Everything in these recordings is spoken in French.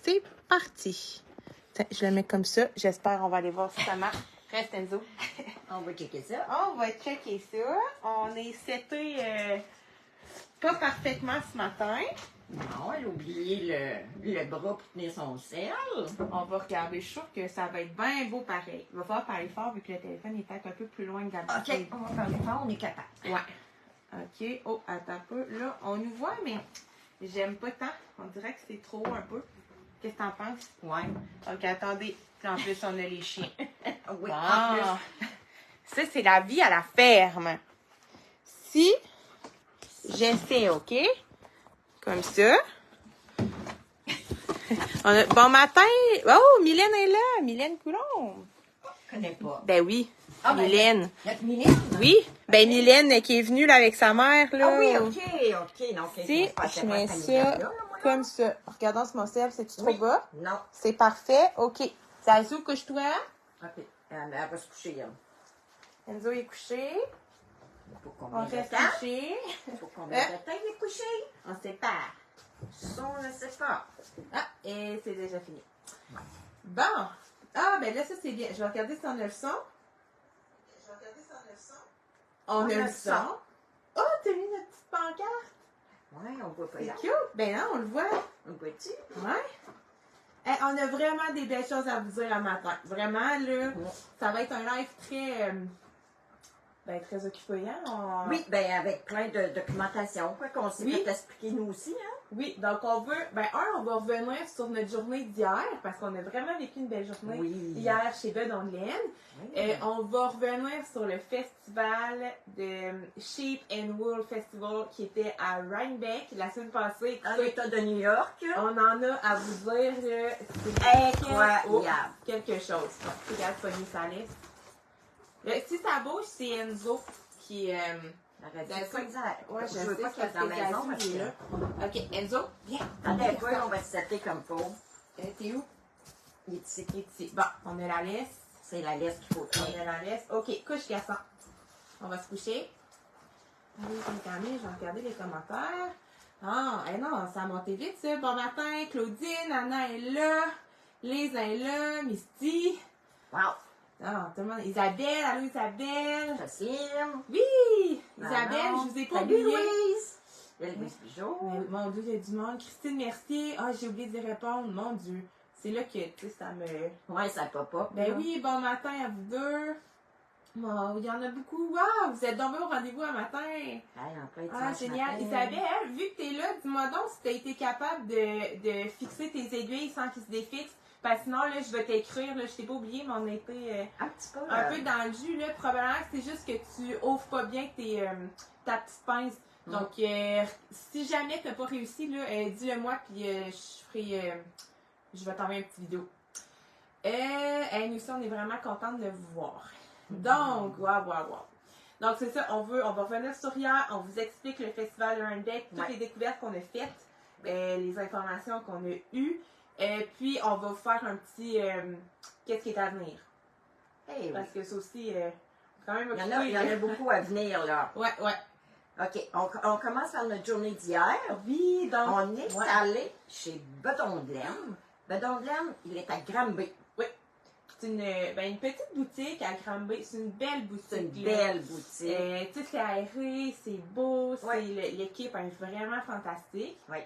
c'est parti. Tiens, je le mets comme ça. J'espère qu'on va aller voir si ça marche. Reste, Enzo. On va checker ça. On va checker ça. On est seté pas parfaitement ce matin. Non, elle a oublié le bras pour tenir son sel. On va regarder. Je suis sûre que ça va être bien beau pareil. Il va falloir parler fort vu que le téléphone est peut-être un peu plus loin que d'habitude. OK, on va parler fort, on est capable. Ouais. OK. Oh, attends un peu. Là, on nous voit, mais j'aime pas tant. On dirait que c'est trop un peu. Qu'est-ce que t'en penses? Ouais. OK, attendez. Puis en plus, on a les chiens. Oui, Ah. en plus. Ça, c'est la vie à la ferme. Si j'essaie, OK? Comme ça. Bon matin. Oh, Mylène est là. Mylène Coulombe. Je connais pas. Ben oui. Ah, ben, Mylène. Notre Mylène? Oui. Ben Mylène qui est venue là avec sa mère. Là. Ah oui, OK. Donc, Si je mets ça comme ça. Regardons ce mon sel, c'est-tu trop bas? Non. C'est parfait. OK. Ça se couche-toi. OK. Elle va se coucher, elle. Enzo est couché. Pour On combien de reste temps? couché. Pour combien de temps il est couché? On se sépare. On ne sait pas. Ah, et c'est déjà fini. Bon. Ah, ben là, ça, c'est bien. Je vais regarder si on a le son. On a le son. Oh, t'as mis notre petite pancarte. Oui, on voit pas C'est là. cute. Ben non, on le voit. On voit-tu? Ouais. On a vraiment des belles choses à vous dire à matin. Vraiment, là, ça va être un live très occupant. Oui, ben avec plein de documentation, quoi, qu'on s'est fait expliquer nous aussi, hein? Oui, donc on veut, on va revenir sur notre journée d'hier, parce qu'on a vraiment vécu une belle journée hier chez Bedondelaine. Oui. On va revenir sur le festival de Sheep and Wool Festival qui était à Rhinebeck la semaine passée. Dans l'État de New York. On en a à vous dire, Incroyable. quelque chose. Regarde, pogner sa liste. Si ça bouge, c'est Enzo qui... Ouais, je veux sais pas qu'elle est dans la maison parce que... là. OK, Enzo, viens. Attends un peu, on va se setter comme faut. T'es où? Il est ici. Ici. Bon, on a la laisse. C'est la laisse qu'il faut On a la laisse. OK, couche garçon. On va se coucher. Allez, je vais regarder les commentaires. Ah, non, ça a monté vite, ça. Bon matin, Claudine, Anna est là. Lise est là. Misty. Wow. Ah, tout le monde. Isabelle, allô Isabelle. Jocelyne. Oui! Isabelle, je vous ai pas oublié. Louise. Il y a Louise Pigeot. Mon Dieu, il y a du monde. Christine Mercier. Ah, j'ai oublié d'y répondre. Mon Dieu. C'est là que, tu sais, ça me... Ouais, ça pop-up. Ben oui, bon matin à vous deux. Bon, il y en a beaucoup. Waouh, vous êtes tombés au rendez-vous un matin. Ah, génial. Isabelle, vu que t'es là, dis-moi donc si t'as été capable de fixer tes aiguilles sans qu'ils se défixent. Parce que sinon, là, je vais t'écrire, là, je t'ai pas oublié, mais on a été un petit peu, un peu dans le jus, là. Probablement que c'est juste que tu ouvres pas bien ta petite pince. Donc, si jamais t'as pas réussi, là, dis-le moi, puis je vais t'envoyer une petite vidéo. Nous aussi, on est vraiment contente de vous voir. Donc, wow. Donc, c'est ça, on va revenir sur hier, on vous explique le festival de Rhinebeck, toutes les découvertes qu'on a faites, les informations qu'on a eues. Puis, on va faire un petit qu'est-ce qui est à venir. Parce que ça aussi, quand même... Il y en a beaucoup à venir, là. Ouais. OK, on commence par notre journée d'hier. Oui, donc... On est allé chez Bedondelaine. Bedondelaine, il est à Granby. Oui. C'est une petite boutique à Granby. C'est une belle boutique. C'est une belle boutique. Tu sais, c'est aéré, c'est beau, l'équipe est vraiment fantastique. Oui.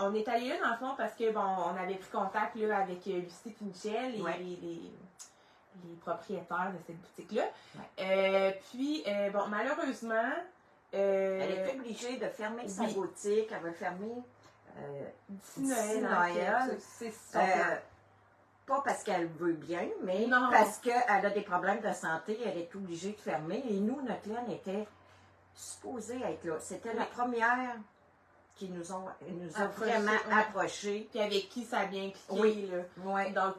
On est allé là dans le fond parce que on avait pris contact là, avec Lucie et Michel, les propriétaires de cette boutique-là. Ouais. Puis, malheureusement... elle est obligée de fermer sa boutique. Elle va fermer d'ici Noël. C'est ça. Pas parce qu'elle veut bien, mais non. Parce qu'elle a des problèmes de santé. Elle est obligée de fermer. Et nous, notre laine était supposée être là. C'était la première qui nous a vraiment approchés. Puis avec qui ça a bien cliqué. Oui. Là. Oui. Donc,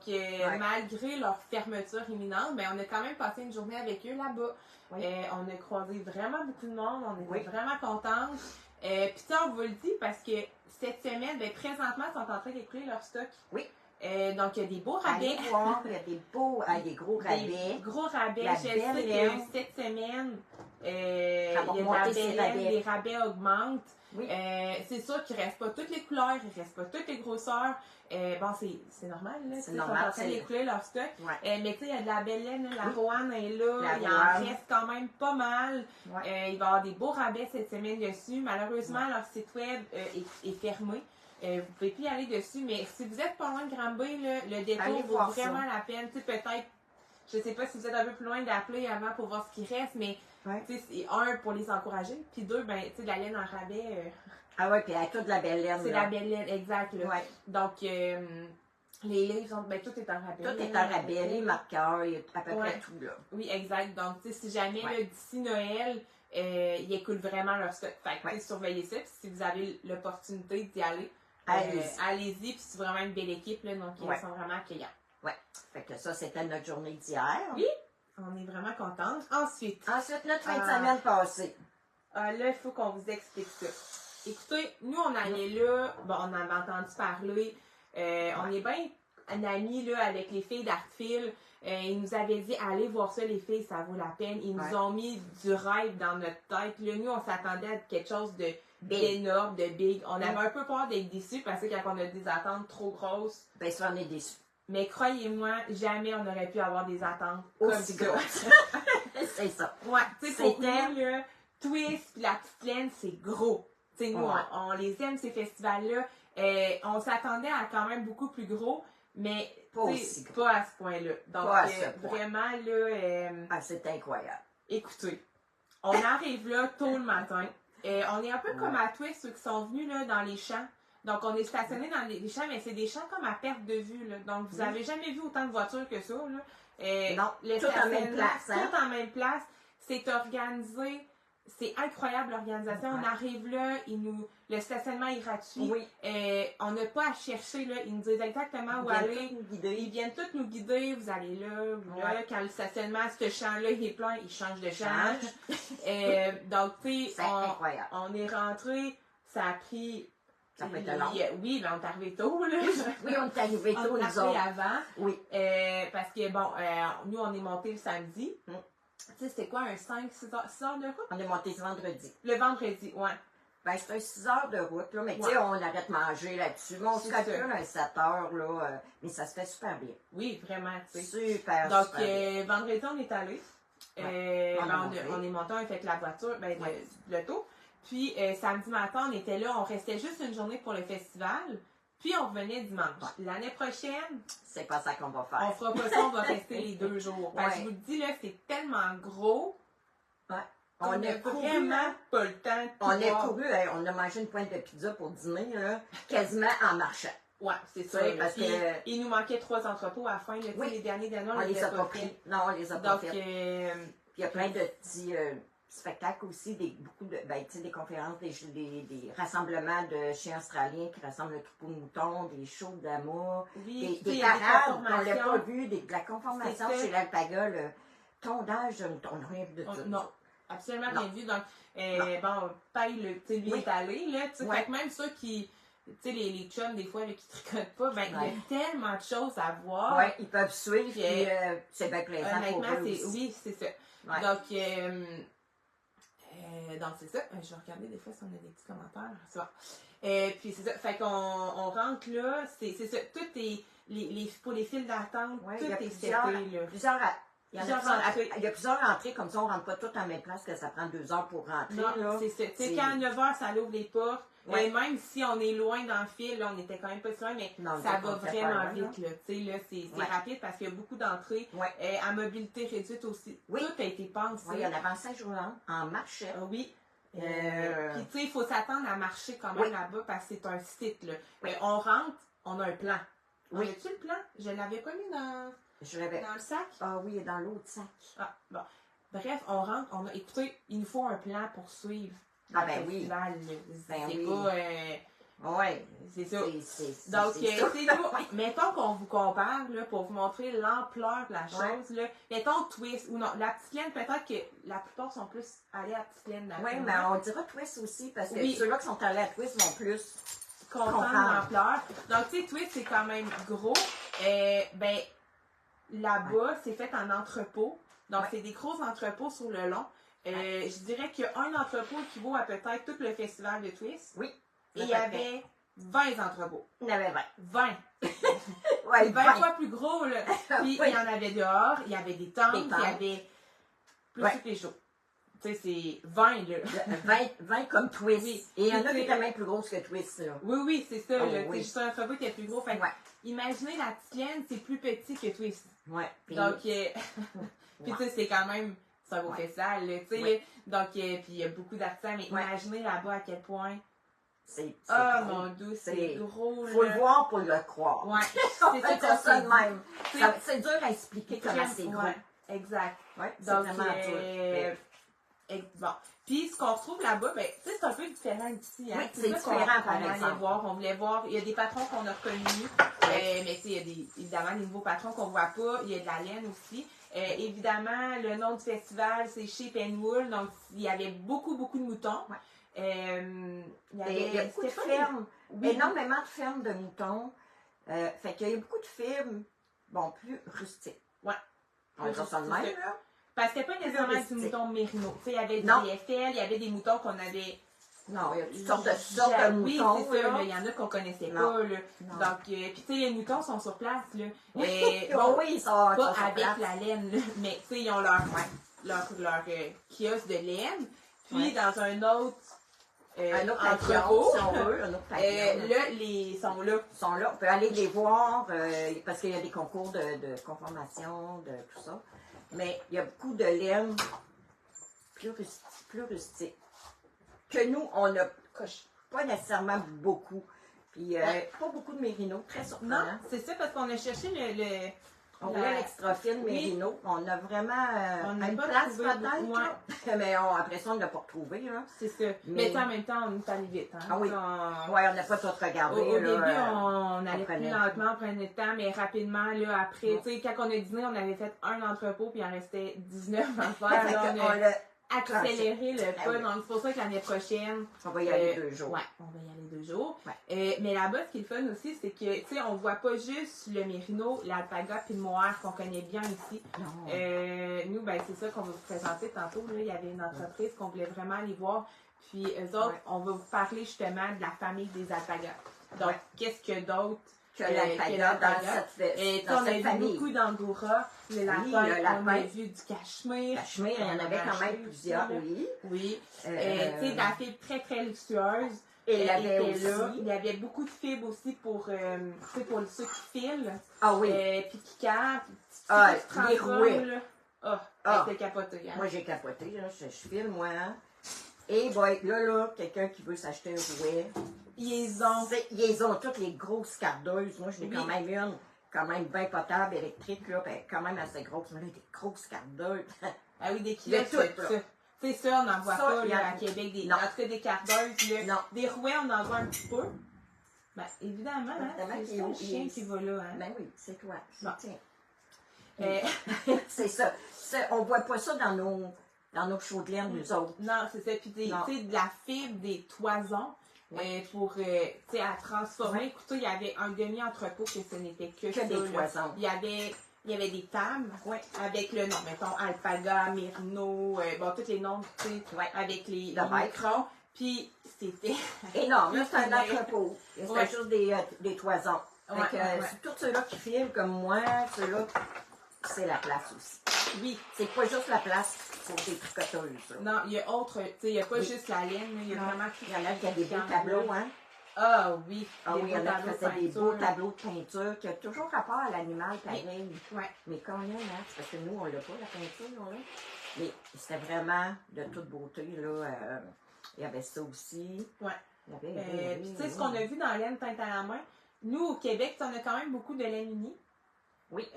malgré leur fermeture imminente, on a quand même passé une journée avec eux là-bas. Oui. On a croisé vraiment beaucoup de monde. On était vraiment contentes. Puis ça, on vous le dit parce que cette semaine, présentement, ils sont en train d'écouler leur stock. Oui. Donc, il y a des beaux rabais. Allez voir, il y a des gros rabais. Des gros rabais. La Je sais que cette semaine, il y a des rabais augmentent. Oui. C'est sûr qu'il ne reste pas toutes les couleurs, il ne reste pas toutes les grosseurs. Bon, c'est normal, là. C'est normal. Ils sont en train d'écouler leur stock. Ouais. Mais tu sais, il y a de la belle laine, la Oui. Roanne est là, il en reste quand même pas mal. Ouais. Il va y avoir des beaux rabais cette semaine dessus. Malheureusement, leur site web est fermé. Vous pouvez plus y aller dessus, mais si vous êtes pas loin de Granby, le détour vaut vraiment la peine. Tu sais, peut-être, je sais pas si vous êtes un peu plus loin d'appeler avant pour voir ce qui reste, mais tu sais, c'est un, pour les encourager, puis deux, ben, tu sais, la laine en rabais. Ah ouais, puis elle a toute la belle laine. C'est la belle laine, exact. Là. Ouais. Donc, les livres, ben, tout est en rabais. Tout est en rabais, les marqueurs, il y a à peu près tout, là. Oui, exact. Donc, tu sais, si jamais, là, d'ici Noël, ils écoulent vraiment leur stock. Fait que, surveillez ça, puis si vous avez l'opportunité d'y aller, allez-y, puis c'est vraiment une belle équipe, là, donc ils sont vraiment accueillants. Oui. Fait que ça, c'était notre journée d'hier. Oui, on est vraiment contente. Ensuite, notre fin de semaine passée. Là, il faut qu'on vous explique ça. Écoutez, nous, on allait là, bon, on avait entendu parler, on est bien un ami là, avec les filles d'Artfil. Ils nous avaient dit, allez voir ça, les filles, ça vaut la peine. Ils nous ont mis du rêve dans notre tête. Là, nous, on s'attendait à quelque chose d'énorme, de big. On avait un peu peur d'être déçus parce que quand on a des attentes trop grosses. Ben, ça, on est déçus. Mais croyez-moi, jamais on aurait pu avoir des attentes aussi grosses. C'est ça. Ouais, tu sais, pour nous, là, Twist pis la petite laine, c'est gros. Tu sais, nous, on les aime, ces festivals-là. On s'attendait à quand même beaucoup plus gros, mais pas à ce point-là. Donc, vraiment, là... c'est incroyable. Écoutez, on arrive là tôt le matin. On est un peu comme à Twist, ceux qui sont venus là, dans les champs. Donc, on est stationné dans les champs, mais c'est des champs comme à perte de vue. Là. Donc, vous n'avez jamais vu autant de voitures que ça. Là. Non, tout en même place. Hein? Tout en même place. C'est organisé. C'est incroyable l'organisation. On arrive là, le stationnement est gratuit. Oui. On n'a pas à chercher. Là. Ils nous disent exactement où aller. Ils viennent tous nous guider. Vous allez là, ou là. Quand le stationnement, ce champ-là, il est plein, il change de champ. Donc, tu sais, on est rentré. Ça a pris... Ça peut être long. Oui, mais on est arrivé tôt, là. Oui, on est arrivé tôt, nous autres. Avant. Oui. Parce que, bon, nous, on est monté le samedi. Tu sais, c'était quoi, un 5-6 heures de route? On est monté ce vendredi. Le vendredi, ouais. Ben, c'est un 6 heures de route, là. Mais tu sais, on arrête de manger là-dessus. Mais on se calcule un 7 heures, là. Mais ça se fait super bien. Oui, vraiment, tu sais. Super, donc, super vendredi, on est allé. On est monté, on a fait la voiture, l'auto. Puis, samedi matin, on était là, on restait juste une journée pour le festival, puis on revenait dimanche. L'année prochaine, c'est pas ça qu'on va faire. On fera pas ça, on va rester les 2 jours. Parce que je vous le dis, là, c'est tellement gros. On n'a vraiment pas le temps on a mangé une pointe de pizza pour dîner, là, quasiment en marchant. Ouais, c'est ça. Parce que il nous manquait 3 entrepôts à la fin. Là, les derniers derniers, on les a pas pris. Non, on les a pas fait. Puis il y a plein de petits spectacles aussi, beaucoup de, des conférences, des rassemblements de chiens australiens qui rassemblent le troupeau de moutons, des shows d'amour, des parades qu'on n'a pas vu, de la conformation chez l'alpaga, le tondage de moutons, on n'a rien vu de ça. Non, absolument rien vu. Donc, bon, Paille, lui est allé, là, tu sais, fait que même ceux qui... Tu sais, les chums, des fois, là, qui tricotent pas, ben, il y a tellement de choses à voir. Oui, ils peuvent suivre, puis c'est bien plaisant pour eux aussi. Oui, c'est ça. Ouais. Donc, c'est ça. Je vais regarder des fois si on a des petits commentaires. C'est bon. Puis, c'est ça. Fait qu'on rentre là. C'est ça. Tout est... pour les files d'attente, tout est seté, là. Il y a plusieurs entrées, comme ça, on ne rentre pas toutes en même place, que ça prend 2 heures pour rentrer. Non, c'est ça. Tu sais, quand à 9 h, ça ouvre les portes. Et même si on est loin dans le fil, là, on était quand même pas si loin, mais ça va vraiment vite, là. Tu sais, là, c'est rapide parce qu'il y a beaucoup d'entrées. À mobilité réduite aussi. Tout a été pensé. Oui, il y en avait 5 jours en marche. Oui. Puis, tu sais, il faut s'attendre à marcher quand même là-bas parce que c'est un site, là. On rentre, on a un plan. Oui. As-tu le plan? Je ne l'avais pas mis dans le sac? Ah oui, il est dans l'autre sac. Ah, bon. Bref, on rentre, écoutez, il nous faut un plan pour suivre. Ah ben oui. C'est pas... oui. C'est ça. Donc, c'est nous. Mettons qu'on vous compare, là, pour vous montrer l'ampleur de la chose, là. Mettons Twist, ou non, la petite laine, peut-être que la plupart sont plus allés à petite laine. Oui, mais on dira Twist aussi, parce que ceux-là qui sont allés à Twist vont plus comprendre l'ampleur. Donc, tu sais, Twist, c'est quand même gros. Là-bas, c'est fait en entrepôt. Donc, c'est des gros entrepôts sur le long. Je dirais qu'un entrepôt équivaut à peut-être tout le festival de Twist. Oui. Et il y avait 20 entrepôts. Il y en avait 20. 20. Ouais, 20 fois plus gros, là. Puis Oui. il y en avait dehors, il y avait des tentes, Des tentes. il y avait plus Ouais. tous les jours. Tu sais, c'est 20, là. 20 comme Twist. Oui. Et il y en a Puis qui étaient même plus grosses que Twist, là. Oui, c'est ça, Oh, là. oui. Juste un entrepôt qui est plus gros. Fait que Ouais. imaginez la tienne, c'est plus petit que Twist. Ouais. Puis, Donc, puis tu sais, c'est quand même, c'est un beau Ouais. festival, là, tu sais. Ouais. Donc, puis il y a beaucoup d'artisans, mais Ouais. imaginez là-bas à quel point. c'est Ah, gros. mon Dieu, c'est C'est- gros, Faut le là. voir pour le croire. Ouais, On c'est va ça dire qu'on ça s'est de dit. même. Tu sais, C'est dur à expliquer comment c'est gros. ouais, exact. Ouais, c'est Donc, vraiment dur. bon. Puis, ce qu'on retrouve là-bas, ben, tu sais, c'est un peu différent d'ici. Hein? Oui, c'est ça différent, par qu'on allait exemple. voir. On voulait voir. Il y a des patrons qu'on a reconnus. Mais tu sais, il y a évidemment des nouveaux patrons qu'on voit pas. Il y a de la laine aussi. Évidemment, le nom du festival, c'est Sheep and Wool. Donc, il y avait beaucoup de moutons. Ouais. Il y Et il y a beaucoup de c'était fermes, Oui. énormément de fermes de moutons. Fait qu'il y a beaucoup de fermes, bon, plus rustiques. Ouais. On va dire ça de même, là. Parce que c'était pas nécessairement rustique. du mouton mérino. Tu sais, il y avait du Non. DFL, il y avait des moutons qu'on avait. Non, il y a toutes sortes de Oui, moutons, c'est ça, là. là. Il y en a qu'on connaissait Non. pas, là. Non. Donc, puis tu sais, les moutons sont sur place, là. Oui, bon, oui, ils sont pas sur avec place. la laine, là. Mais tu sais, ils ont leur kiosque de laine. Puis, Ouais. dans un autre. Un autre entrepôt, pavillon, si on veut, un autre pavillon. là, les sont là. Ils sont là, on peut aller les voir parce qu'il y a des concours de conformation, de tout ça. Mais il y a beaucoup de laine plus rustique. Que nous, on n'a pas nécessairement beaucoup. Puis pas beaucoup de mérino, très Non, surprenant. c'est ça, parce qu'on a cherché le On voulait l'extra fine Oui. mérino. On a vraiment On n'a une pas place trouvé peut-être, beaucoup, là. Mais après ça, on ne l'a pas retrouvé. Là. C'est ça. Mais tu sais, en même temps, on est allé vite. Hein? Ah oui. On- Ouais, on n'a pas tout regardé. Au là, début, on allait prenait plus le lentement, on prenait le temps, mais rapidement, là, après, Ouais. tu sais, quand on a dîné, on avait fait un entrepôt, puis il en restait 19 à Fait faire. que Là, on on a l'a- accéléré le Ah pas. oui. Donc, c'est pour ça que l'année prochaine, on va y aller 2 jours. ouais, on va y aller 2 jours. Ouais. Mais là-bas, ce qui est le fun aussi, c'est que, tu sais, on voit pas juste le mérino, l'alpaga puis le mohair qu'on connaît bien ici. Non. Nous, ben, c'est ça qu'on va vous présenter tantôt. Là. Il y avait une entreprise qu'on voulait vraiment aller voir. Puis, eux autres, Ouais. on va vous parler justement de la famille des alpagas. Donc, Ouais. qu'est-ce que d'autre Que l'alpaga dans Et dans on a cette vu famille. beaucoup d'angora, le lapin, le on a lapin. vu du cachemire. Cachemire, il y en avait quand acheté même plusieurs, aussi, là. oui. Oui. Tu sais, de la fibre très luxueuse. Et il y Elle avait était là. aussi. Il y avait beaucoup de fibres aussi pour, tu sais, pour ceux qui filent. Ah oui. Puis qui capent. Ah, Puis qui se les transforment, rouets. là. Ah, Ah. elle était capotée. Hein? Moi, j'ai capoté, là. Je file, moi. Hein. Et boy, là, quelqu'un qui veut s'acheter un rouet. Ils ont. Ils ont toutes les grosses cardeuses. Moi, je n'ai Oui. quand même une, quand même bien potable, électrique, là, ben, quand même assez grosse. Mais là, des grosses cardeuses. Ah oui, des kiosques. tout, là. C'est ça, on n'en voit Ça, pas il y là, a- à Québec. Non. En tout cas, des cardeuses. Là. Non. Des rouets, on en voit un petit peu. Ben, évidemment, hein, Évidemment c'est qu'il ça, le est- chien il est- qui va là. Hein. Ben oui, c'est toi. Bon. Tiens. Euh, C'est ça. On voit pas ça dans nos chaudières, nous autres. non, c'est ça. Puis, Non. tu sais, de la fibre, des toisons. Pour, tu sais, à transformer. Ouais. Écoutez, il y avait un demi-entrepôt que ce n'était que Que ça. des là. toisons. Il y avait des tables Ouais. avec le nom, mettons, alpaga, mérino, bon, tous les noms, tu sais, Ouais. avec les Le maître. microns. Puis, c'était. Énorme, là, c'est un Ouais. entrepôt. C'était Ouais. juste des toisons. Ouais, Fait que, ouais, ouais. c'est tous ceux-là qui filent comme moi, ceux-là, c'est la place aussi. Oui. C'est pas juste la place pour des tricoteuses. là. Non, il y a autre, tu sais, il n'y a pas Oui. juste la laine, là, il y a Non. vraiment tout. Il y en a qui ont des beaux Quand tableaux, même. hein? Ah oui. Ah oui, il y en a qui tableaux de faisaient des beaux peinture. tableaux de peinture qui ont toujours rapport à l'animal pareil. Ouais. Mais quand même, hein, c'est parce que nous, on l'a pas, la peinture, là. Mais c'était vraiment de toute beauté, là. Il y avait ça aussi. Ouais. Il y avait, Puis tu sais, ce qu'on a vu dans la laine teinte à la main, nous, au Québec, on a quand même beaucoup de laine unie. Oui.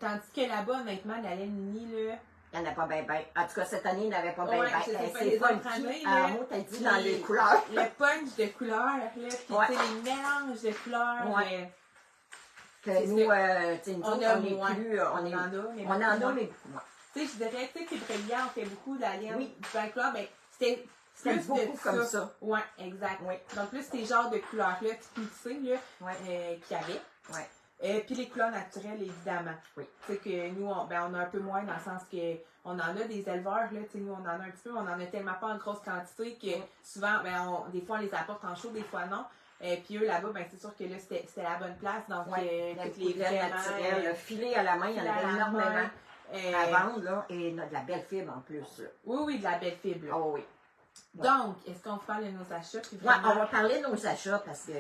Tandis que là-bas, honnêtement, la laine unie, là. Il n'y en a pas bien, bien. En tout cas, cette année, il n'y en avait pas bien, Ouais, bien. je sais pas, C'est les pas autres années, qui, là. mot, t'as dit Puis dans les couleurs. Le punch de couleurs, là. Puis Ouais. tu sais, les mélanges de couleurs. Ouais. Que C'est nous, tu sais, nous On autres, a on est moins. plus, On en a, mais on en a, moins. mais beaucoup moins. Tu sais, je dirais, tu sais, que Brillant, on fait beaucoup de la laine Oui. du pain couleur, mais c'était C'était plus beaucoup de comme ça. Ouais, exact. Oui. Donc, plus ces genres de couleurs-là, typées, là, Ouais. qu'il y avait. Ouais. Puis les couleurs naturelles, évidemment. Oui. Tu sais que nous, on a un peu moins dans le sens que on en a des éleveurs, là, tu sais, nous, on en a un petit peu, mais on en a tellement pas en grosse quantité que souvent, des fois, on les apporte en chaud, des fois non. Puis eux, là-bas, c'est sûr que là, c'était la bonne place. Donc, toutes les graines naturelles, filées à la main, il y en avait énormément à vendre, là, et de la belle fibre en plus. Là. Oui, de la belle fibre. Oh oui. Donc, est-ce qu'on parle de nos achats? Oui, on va parler de nos achats parce que...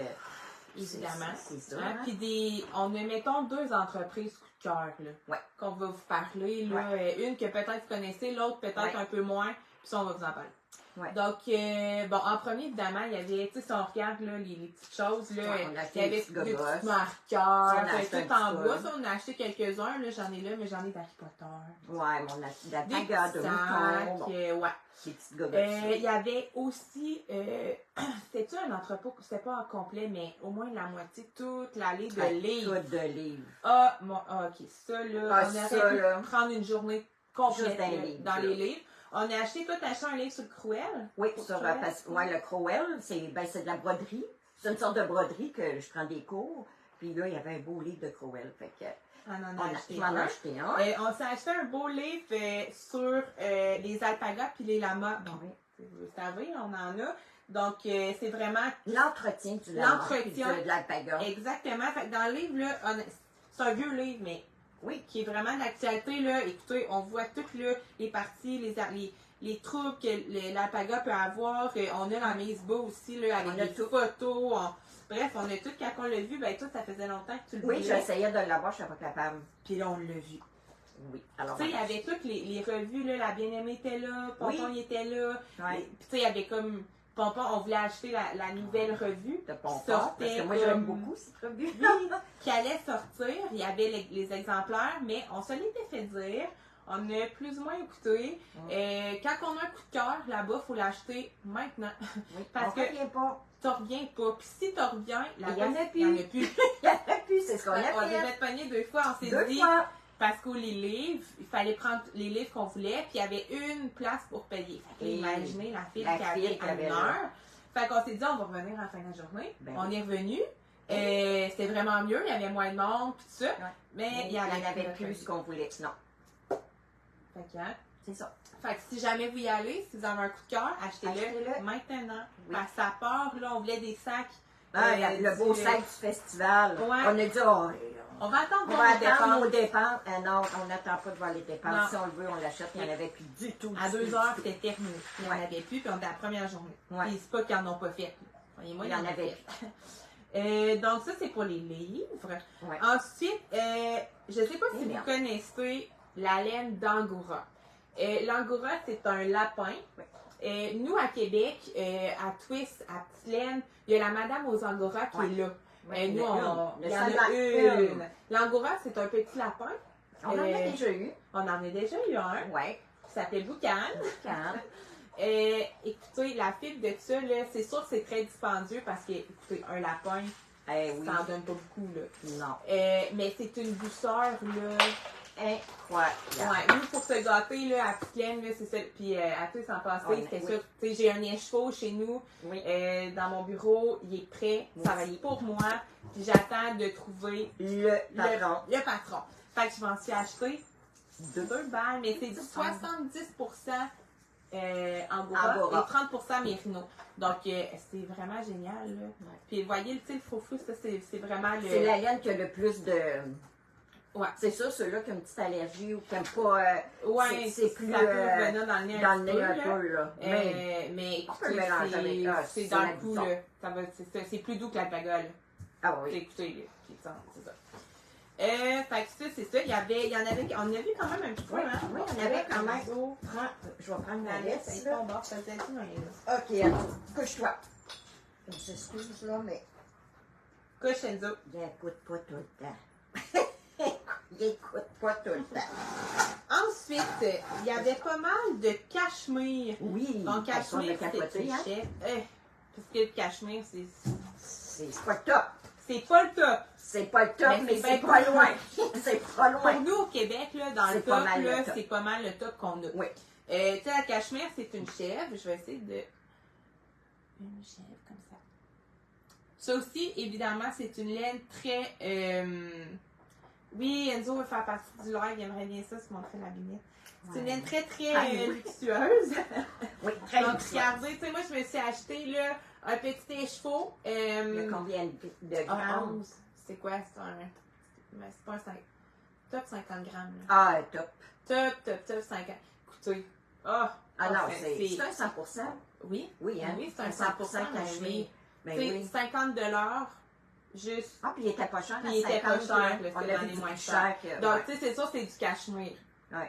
Évidemment. C'est ça. Hein? Puis on a, mettons, 2 entreprises coup de cœur, là. Qu'on va vous parler, là. Une que peut-être vous connaissez, l'autre peut-être un peu moins, puis ça, on va vous en parler. Donc, en premier, évidemment, il y avait, tu sais, si on regarde, là, les petites choses, là, il y avait des petits marqueurs, tout en bois, ça, on a acheté quelques-uns, là, j'en ai là, mais j'en ai d'Harry Potter. Ouais, mon la bagarre de mouton. Des petites gogottes. Il y avait aussi, c'était-tu un entrepôt, c'était pas en complet, mais au moins la moitié, toute l'allée de livres. Toute de livres. Ok, ça, là, on aurait pu prendre une journée complète dans les livres. On a acheté, toi, t'as acheté un livre sur le Crowell? Oui, le Crowell, c'est de la broderie. C'est une sorte de broderie que je prends des cours. Puis là, il y avait un beau livre de Crowell. Fait que on en a acheté un. On s'est acheté un beau livre sur les alpagas puis les lamas. Bon, vous savez, on en a. Donc, c'est vraiment... L'entretien du lama de l'alpaga. Exactement. Fait que dans le livre, là, c'est un vieux livre, mais... Oui, qui est vraiment d'actualité, là. Écoutez, on voit toutes là, les parties, les troubles que l'alpaga peut avoir. On a la mise bas aussi, là, avec des photos. Bref, on a tout, quand on l'a vu, tout, ça faisait longtemps que tu le voulais. Oui, j'essayais de l'avoir, je ne suis pas capable. Puis là, on l'a vu. Oui. Alors, tu sais, il y avait toutes les revues, là, La Bien-Aimée était là, Pompon il était là. Puis tu sais, il y avait comme... Pompon, on voulait acheter la nouvelle revue. De Pompon, parce que moi, j'aime beaucoup cette revue. Oui, qui allait sortir. Il y avait les exemplaires, mais on se l'était fait dire. On a plus ou moins écouté. Quand on a un coup de cœur, là-bas, il faut l'acheter maintenant. Oui, parce que tu reviens pas. Puis si tu reviens, il n'y en a plus. Il n'y en a plus. Il n'y en a plus, c'est ce qu'on a fait. On devait te pogner 2 fois. On s'est dit... Parce que les livres, il fallait prendre les livres qu'on voulait, puis il y avait une place pour payer. Fait que imaginez la file qui avait une heure. Fait qu'on s'est dit, on va revenir à la fin de la journée. On est revenu. C'était vraiment mieux, il y avait moins de monde, puis tout ça. Mais il y en avait plus ce qu'on voulait. Non. Fait que, c'est ça. Fait que si jamais vous y allez, si vous avez un coup de cœur, achetez-le maintenant. Parce que ça part, là, on voulait des sacs. Le beau sac du festival. On a dit, on va attendre nos dépenses. Non, on n'attend pas de voir les dépenses. Non. Si on le veut, on l'achète. Il n'y en avait plus du tout. À 2 heures, c'était terminé. Il n'y en avait plus, puis on était à la première journée. Puis c'est pas qu'ils n'en ont pas fait. Voyez-moi, il y en avait plus. Donc ça, c'est pour les livres. Ensuite, je ne sais pas si vous connaissez la laine d'Angora. L'Angora, c'est un lapin. Nous, à Québec, à Twist, à Petite Laine, il y a la Madame aux Angora qui est là. Nous, il y en a une. L'Angora, c'est un petit lapin. On en a déjà eu. On en a déjà eu un. Oui. Qui s'appelle Boucan. Écoutez, la fibre de ça, c'est sûr que c'est très dispendieux parce que, écoutez, un lapin, ça en donne pas beaucoup, là. Non. Mais c'est une douceur, là. Incroyable. Nous, pour se gâter, là, à Petite Laine, c'est ça. Puis, à tous en passer, c'était ça. Tu sais, j'ai un écheveau chez nous, dans mon bureau, il est prêt, ça va aller pour moi. Puis, j'attends de trouver le patron. Fait que je m'en suis acheté 2 balles, mais c'est du 70% Angora et 30% Mérino. Donc, c'est vraiment génial, là. Puis, vous voyez, le froufrou, ça, c'est vraiment le... C'est la laine qui a le plus de... C'est ça, ceux-là qui ont une petite allergie ou qui n'aiment pas. C'est plus. Ça peut venir dans le nez un peu, là. Mais écoutez, c'est dans le coup, là. C'est plus doux que la pagole. Ah oui. Écoutez, c'est ça. Fait que ça, c'est ça. On a vu quand même un petit peu, hein? Oui, on avait quand même. Je vais prendre ma laisse. Ok, attends, couche-toi. Je m'excuse, là, mais. Couche, Enzo. Il n'écoute pas tout le temps. Il n'écoute pas tout le temps. Ensuite, il y avait pas mal de cachemire. Oui. Donc, cachemire, c'est chef. Parce que le cachemire, c'est pas le top. C'est pas le top. C'est pas le top, mais c'est pas loin. C'est pas loin. Pour nous, au Québec, là, dans le top, c'est pas mal le top qu'on a. Oui. Tu sais, la cachemire, c'est une chèvre. Je vais essayer de... Une chèvre, comme ça. Ça aussi, évidemment, c'est une laine très... Oui, Enzo veut faire partie du live, il aimerait bien ça, se montrer la lunette. C'est une laine très, très luxueuse. Oui, très Donc, luxueuse. regardez, tu sais, moi, je me suis acheté, là, un petit écheveau. Il y a combien de grammes? C'est quoi? Mais c'est pas un 5. Top 50 grammes, là. Ah, top. Top 50. Écoutez. Ah non, c'est un 100%. Oui. Oui, hein? Oui, c'est un 100% cachemire. Ben oui. 50 $, juste. Ah, puis il était pas cher. Il était pas cher, là, on c'était l'a dans vu les moins cher. chers. Donc, tu sais, c'est sûr, c'est du cachemire. Oui.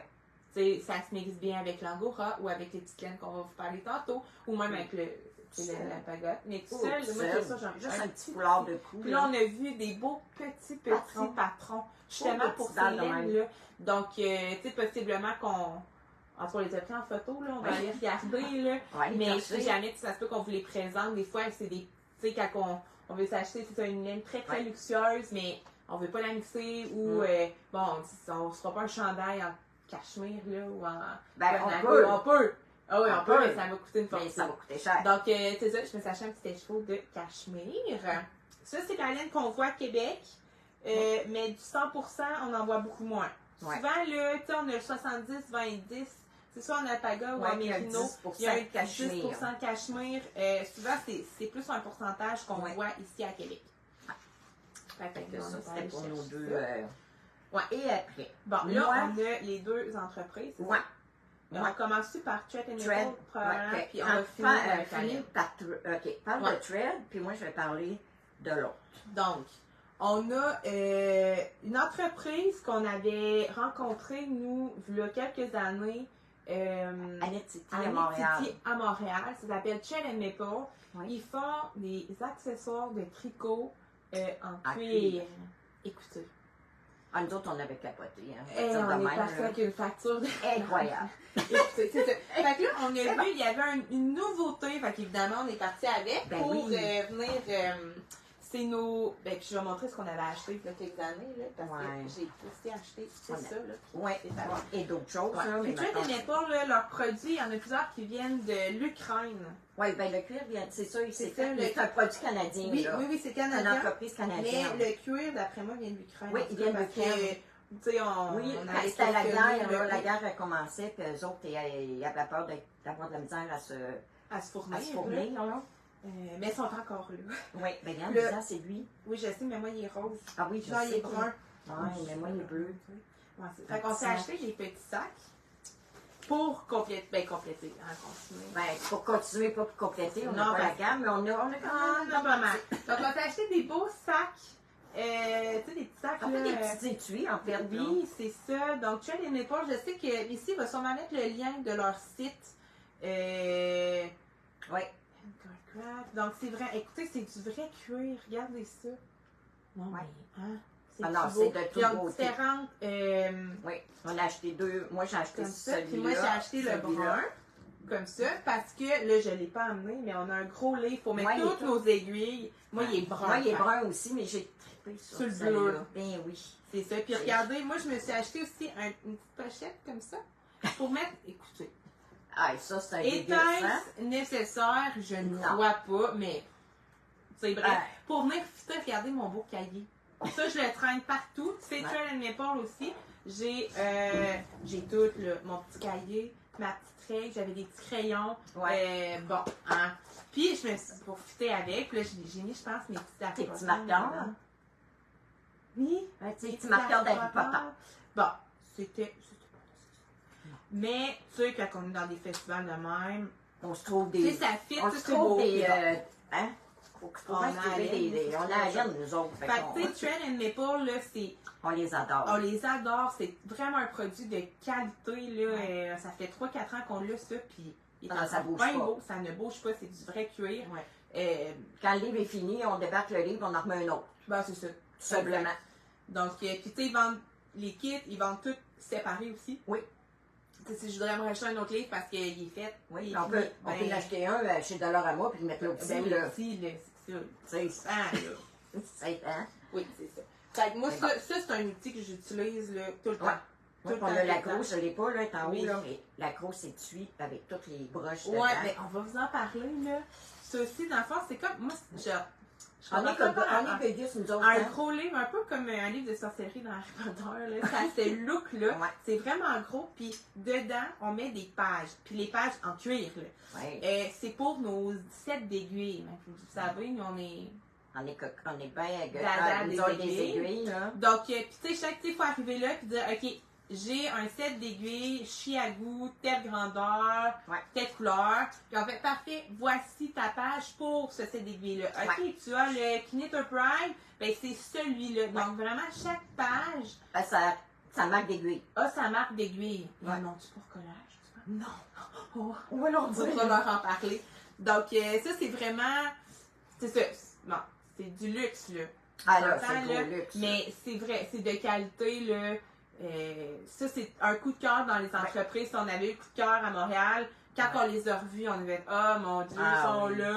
Tu sais, ça se mixe bien avec l'angora ou avec les petites laines qu'on va vous parler tantôt, ou même avec la pagotte. Mais tout seul, moi, c'est ça, j'en juste un petit foulard de cou. Puis là, on a vu des beaux petits patrons. Justement pour ces laines-là. Donc, tu sais, possiblement qu'on. En tout cas, on les a pris en photo, là, on va aller regarder, là. Mais si jamais, ça se peut qu'on vous les présente. Des fois, c'est des. Tu sais, quand on veut s'acheter, c'est une laine très, très luxueuse, mais on veut pas la mixer ou. Bon, on ne sera pas un chandail en cachemire, là, ou en. Ben, on peut. Ah oui, on peut, mais ça va coûter une fortune. Ça va coûter cher. Donc, c'est ça, je me suis acheté un petit écheveau de cachemire. Ça, c'est la laine qu'on voit à Québec, mais du 100%, on en voit beaucoup moins. Souvent, là, tu sais, on a le 70, 20, 10. C'est soit en alpaga ou en mérino. Il y a un 10% de cachemire. Souvent, c'est plus un pourcentage qu'on voit ici à Québec. Ça, c'était pour nos deux. Et après. Bon, là, on a les deux entreprises. Ouais. On commence par Thread and Nipple, probablement, puis on va finir par OK, parle de Thread, puis moi, je vais parler de l'autre. Donc, on a une entreprise qu'on avait rencontrée, nous, il y a quelques années, Annette City à Montréal. Ça s'appelle Thread and Nipple. Oui. Ils font des accessoires de tricot en cuir. Écoutez. Nous autres, on avait capoté. On est parti avec une facture incroyable. C'est ça. Fait que là, on a vu, il y avait une nouveauté. Fait qu'évidemment, on est parti avec pour venir. C'est nos. Ben, puis je vais montrer ce qu'on avait acheté il y a quelques années, là, parce que j'ai aussi acheté. C'est ça, là. Oui, et d'autres choses. Puis Thread and Nipple, leurs produits, il y en a plusieurs qui viennent de l'Ukraine. Oui, bien le cuir vient, c'est ça, c'est un produit canadien. Oui, c'est canadien. C'est une entreprise canadienne. Mais le cuir, d'après moi, vient de l'Ukraine. Oui, il vient de l'Ukraine. Tu sais, on c'était la guerre, la guerre a commencé, puis eux autres, ils avaient peur d'avoir de la misère à se fournir. Mais ils sont encore là. Oui, bien regarde, ça, c'est lui. Oui, je sais, mais moi, il est rose. Ah oui, je sais. Non, il est brun. Oui, mais moi, il est bleu. Fait qu'on s'est acheté des petits sacs pour compléter, continuer. Pour continuer, pas pour compléter, on n'a pas la gamme, mais on a quand même pas mal. Donc, on s'est acheté des beaux sacs. Tu sais, des petits sacs. On fait des petits étuis, en fait. Oui, c'est ça. Donc, Thread and Nipple, je sais qu'ici, il va sûrement mettre le lien de leur site. Oui. Donc, c'est vrai. Écoutez, c'est du vrai cuir. Regardez ça. Non, mais, c'est de tout beau. Différentes. Oui, on a acheté deux. Moi, j'ai acheté celui-là. Puis moi, j'ai acheté le brun. Comme ça, parce que là, je ne l'ai pas amené, mais on a un gros livre. Il faut mettre toutes nos aiguilles. Moi, il est brun. Moi, il est brun aussi, mais j'ai trippé sur le bleu. Ben oui. C'est ça. Puis regardez, moi, je me suis acheté aussi une petite pochette comme ça pour mettre. Écoutez. Ça, c'est un Est-ce nécessaire? Je ne crois pas, mais c'est vrai. Pour venir fitter, regardez mon beau cahier. Ça, je le traîne partout. C'est Thread and Nipple aussi. J'ai tout, là, mon petit cahier, ma petite règle, j'avais des petits crayons. Puis, je me suis pour fitter avec. Puis là, j'ai mis, je pense, mes petits Tes petits marqueurs. Oui. Tes petits marqueurs d'Harry Potter. Bon, c'était mais, tu sais, quand on est dans des festivals de même, on se trouve des. Tu sais, ça fit, on se trouve des. Faut que on a gêne, nous autres. Fait que, tu sais, Thread and Nipple, là, c'est. On les adore. On les adore. C'est vraiment un produit de qualité, là. Ça fait 3-4 ans qu'on l'a, ça, puis il est ça bouge bien pas. beau. Ça ne bouge pas, c'est du vrai cuir. Quand le livre est fini, on débarque le livre, on en remet un autre. Ben, c'est ça. Tout simplement. Donc, puis, tu sais, ils vendent les kits, ils vendent tout séparés aussi. Oui. Si je voudrais me racheter un autre livre parce qu'il est fait. Oui, on peut en acheter un chez Dollarama puis le mettre là aussi. C'est ça. C'est ça. Oui, c'est ça. Fait que moi, ça c'est un outil que j'utilise tout le temps. Moi, on a la grosse, je ne l'ai pas, là, est en haut, là, mais la grosse étui avec toutes les broches dedans. Oui, mais on va vous en parler, là. Ça aussi, dans le fond, c'est comme, moi, je On est Vegas, nous autres. Un gros livre, un peu comme un livre de sorcellerie dans Harry Potter, là. Ça a ce look-là. Ouais. C'est vraiment gros. Puis dedans, on met des pages. Puis les pages en cuir, là. Ouais. C'est pour nos sets d'aiguilles. Vous savez, nous, on est... On est bien Dada nous des autres, des aiguilles. aiguilles, là. Donc, puis tu sais, il faut arriver là et dire, OK, j'ai un set d'aiguilles, chiagou, telle grandeur, Ouais. telle couleur. Puis on fait, parfait, voici ta page pour ce set d'aiguilles-là. OK, Ouais. tu as le Knit Pride, ben c'est celui-là. Donc, vraiment, chaque page Ben, ça manque d'aiguilles. a sa marque d'aiguille. Ouais. Non, tu pour collage, tu vois? Non. Oh, Ouais, non, on va leur en parler. Donc, ça, c'est vraiment, c'est ça. Bon, c'est du luxe, là. Ah là, T'entends, c'est là, gros luxe. mais c'est vrai, c'est de qualité, là. Ça, c'est un coup de cœur dans les entreprises. On avait eu le coup de cœur à Montréal. Quand on les a revus, on avait dit, oh mon Dieu, ils sont oui. là.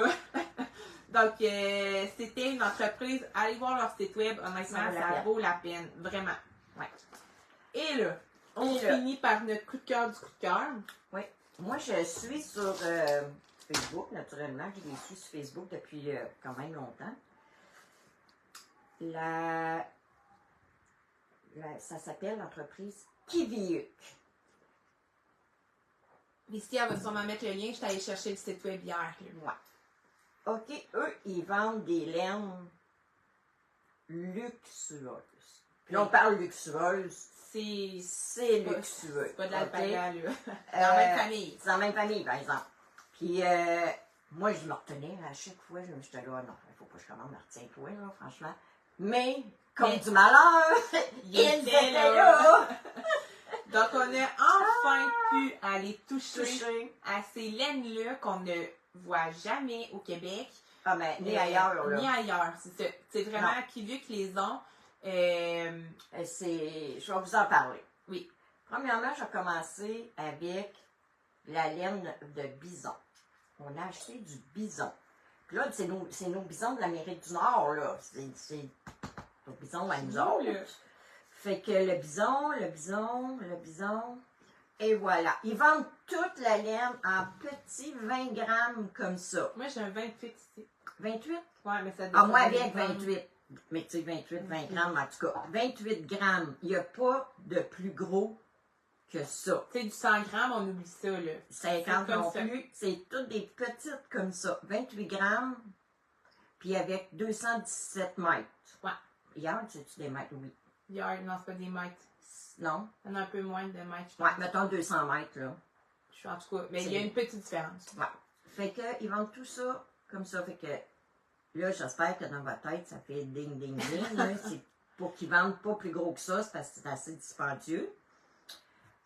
Donc, c'était une entreprise. Allez voir leur site web. Honnêtement, ça vaut la peine. Vraiment. Ouais. Et là, on finit par notre coup de cœur du coup de cœur. Oui. Moi, je suis sur Facebook, naturellement. Je les suis sur Facebook depuis quand même longtemps. Ça s'appelle l'entreprise Kiviuk. Ici, elle va sûrement mettre le lien. Je suis allée chercher le site web hier. Là. Ouais. OK, eux, ils vendent des laines luxueuses. Puis là, on parle luxueuse. C'est luxueux. C'est pas de l'alpaga, là. Dans la même famille. C'est dans la même famille, par exemple. Puis, moi, je me retenais à chaque fois. J'étais là, non, il faut pas que je commande, retiens-toi, là, franchement. Mais, comme du malheur, ils étaient là. Donc, on a enfin pu aller toucher à ces laines-là qu'on ne voit jamais au Québec. Ah, mais ni ailleurs, là. Ni ailleurs, c'est ça. C'est vraiment Kiviuk qui les ont. Je vais vous en parler. Oui. Premièrement, j'ai commencé avec la laine de bison. On a acheté du bison. Puis là, c'est nos bisons de l'Amérique du Nord, là. C'est nos bisons à nous autres. Fait que le bison, et voilà. Ils vendent toute la laine en petits 20 grammes comme ça. Moi, j'ai un 28 ici. 28? Ouais, mais ça Ah, moi avec 28. Mais tu sais, 28, 20 grammes, en tout cas. 28 grammes. Il n'y a pas de plus gros que ça. Tu sais, du 100 grammes, on oublie ça, là. 50 non plus. C'est toutes des petites comme ça. 28 grammes, puis avec 217 mètres. Ouais. Hier, c'est-tu des mètres? Oui. Hier, non, c'est pas des mètres. Non? Il y en a un peu moins de mètres, je pense. Ouais, mettons 200 mètres, là. Je suis en tout cas, mais il y a une petite différence. Ouais. Fait que, ils vendent tout ça comme ça. Fait que, là, j'espère que dans votre tête, ça fait ding, ding, ding. Là. C'est pour qu'ils vendent pas plus gros que ça, c'est parce que c'est assez dispendieux.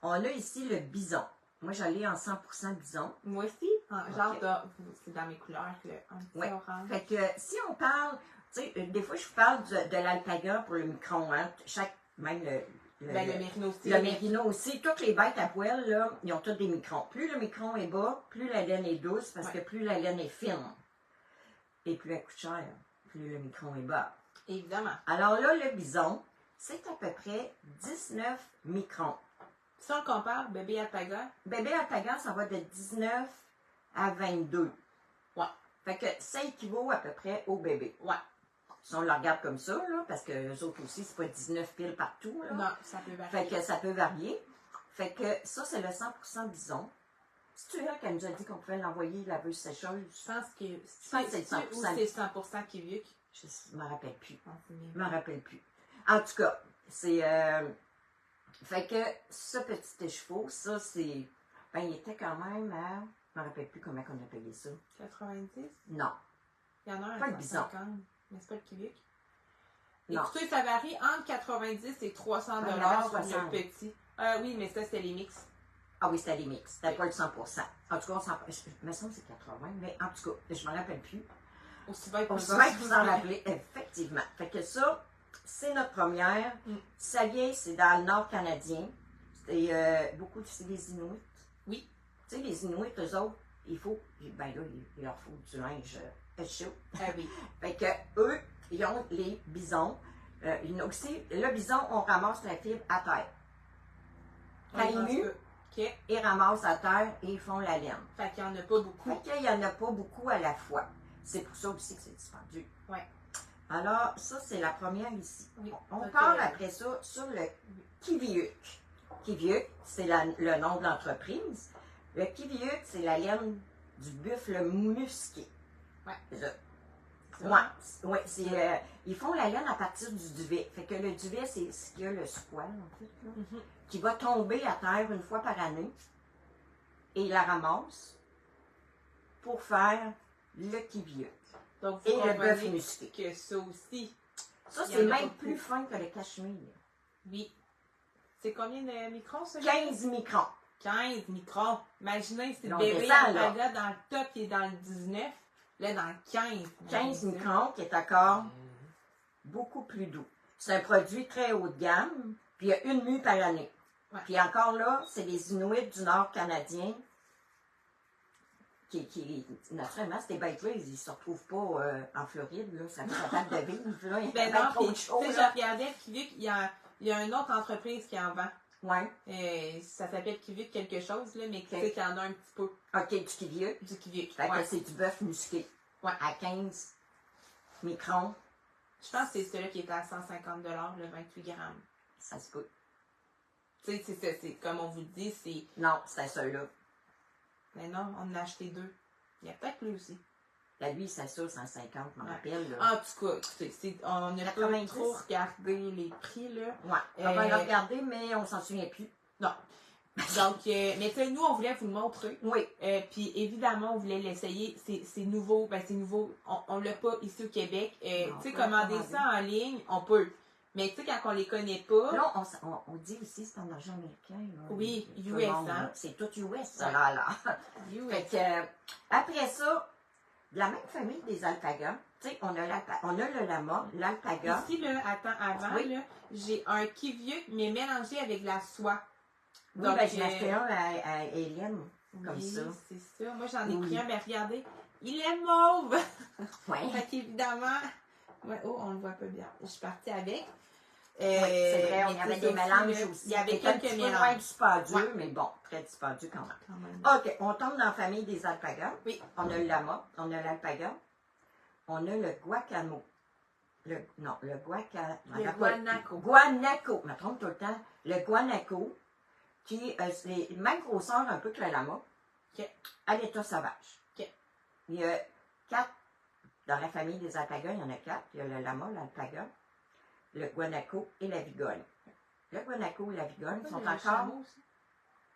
On a ici le bison. Moi, j'allais en 100% bison. Moi aussi. Genre, c'est dans mes couleurs, un petit orange. Fait que, si on parle, tu sais, des fois, je vous parle de l'alpaga pour le micron, hein. Même le mérino aussi. Le mérino aussi. Toutes les bêtes à poil, là, ils ont tous des microns. Plus le micron est bas, plus la laine est douce, parce que plus la laine est fine. Et plus elle coûte cher, plus le micron est bas. Évidemment. Alors là, le bison, c'est à peu près 19 microns. Si on compare bébé alpaga. Bébé alpaga, ça va de 19 à 22. Ouais. Fait que ça équivaut à peu près au bébé. Ouais. Si on le regarde comme ça, là, parce que les autres aussi, c'est pas 19 piles partout. Là. Non, ça peut varier. Fait que ça peut varier. Fait que ça, c'est le 100% bison. C'est-tu elle qui nous a dit qu'on pouvait l'envoyer laveuse sécheuse? Je pense que c'est 100%. Ou c'est 100% Kiviuk. Je ne me rappelle plus. Je me rappelle plus. En tout cas, c'est... Fait que ce petit écheveau, ça, c'est... Ben, il était quand même à... Je me rappelle plus comment on a payé ça. 90? Non. Il y en a un pas à le bison. 150, mais c'est pas le Kiviuk. Non. Écoutez, ça varie entre 90 et 300 $ sur le petit. Oui, mais ça, c'est les mix. Ah oui, c'était les mix. C'était pas le 100%. En tout cas, il me semble que c'est 80, mais en tout cas, je me rappelle plus. Aussi bien que vous en rappelez, effectivement. Fait que ça, c'est notre première. Ça vient, c'est dans le nord canadien. C'est c'est des Inuits. Oui. Tu sais, les Inuits, eux autres, il faut, ben là, il leur faut du linge chaud. Ah oui. Fait que eux, ils ont les bisons. Aussi, le bison, on ramasse la fibre à terre. Quand il mue, ils ramassent à terre et ils font la laine. Fait qu'il n'y en a pas beaucoup. Fait qu'il n'y en a pas beaucoup à la fois. C'est pour ça aussi que c'est dispendieux. Ouais. Alors, ça, c'est la première ici. Oui. On Ok. part après ça sur le Kiviuk. Kiviuk, c'est le nom de l'entreprise. Le Kiviuk, c'est la laine du buffle musqué. Ouais. Ouais, ils font la laine à partir du duvet. Fait que le duvet, c'est ce qu'il y a le squal, en fait, là, qui va tomber à terre une fois par année. Et ils la ramassent pour faire le Kiviuk. Donc, Et vous le bœuf comprenez musqué. que ça aussi, Ça, il y c'est en a même beaucoup. plus fin que le cachemire. oui. C'est combien de microns, ça? 15 microns. 15 microns. Imaginez si le On bébé descend, là. alpaga dans le top, il est dans le 19. Là, dans le 15. 15 Imaginez ça. microns, qui est encore beaucoup plus doux. C'est un produit très haut de gamme, puis il y a une mue par année. Ouais. Puis encore là, c'est les Inuits du Nord canadien qui naturellement, ces bêtes-là, ils ne se retrouvent pas en Floride, là, ça va capable de vivre, là, il y a Ben bien non, trop puis, de chaud, tu sais, je là. regardais le Kivik, il y a une autre entreprise qui en vend. Ouais, Ça s'appelle Kivik quelque chose, là, mais tu Ok. sais qu'il y en a un petit peu ok, du Kiviuk. du Kivik. Fait que Ouais. c'est du bœuf musqué. Ouais. À 15 microns, Je pense que c'est celui qui était à 150 le 28 grammes. ça se peut. Tu sais, c'est ça, c'est comme on vous le dit, c'est. Non, c'était ceux-là. Mais non, on en a acheté 2. Il y a peut-être lui aussi. Là, lui, c'est ça, 150, je m'en Ouais. rappelle. Là. En tout cas, écoutez, on a pas 90. trop regardé les prix, là. Ouais, on va le regarder, mais on s'en souvient plus. Non. Donc, mais tu sais, nous, on voulait vous le montrer. Oui, Puis évidemment, on voulait l'essayer. C'est nouveau. Ben, c'est nouveau. On l'a pas ici au Québec. Non, Tu sais, on peut commander commander. ça en ligne, on peut. Mais tu sais, quand on les connaît pas. là, on dit aussi c'est en argent américain. Là. Oui, Tout le US, monde, hein. là. C'est tout US, ça, Ouais. là. US. Fait que, après ça, de la même famille des alpagas, tu sais, on a le lama, l'alpaga. Ici, là, attends, avant, Oui. là, j'ai un kiviuk, mais mélangé avec de la soie. Oui, Donc, ben, je m'en fais un à Hélène, comme oui, ça. c'est ça. Moi, j'en ai Oui. pris un, mais regardez, il est mauve! Ouais. Fait qu'évidemment, ouais, oh, on le voit pas bien. Je suis partie avec. Oui, c'est vrai, mais on y avait c'est des ça mélanges là, aussi. Il y avait C'est un quelques petit peu moins mélanges. dispendieux, Ouais. mais bon, très dispendieux quand même. Quand même. OK, on tombe dans la famille des alpagas. Oui. On a le lama, on a l'alpaga, on a le guacamo. Le guanaco. Guanaco, je me trompe tout le temps. Le guanaco, qui c'est la même grosseur un peu que le lama, OK. à l'état sauvage. OK. Il y a 4, dans la famille des alpagas, il y en a 4. Il y a le lama, l'alpaga, le guanaco et la vigogne. Le guanaco et la vigogne sont Le encore... chameau aussi.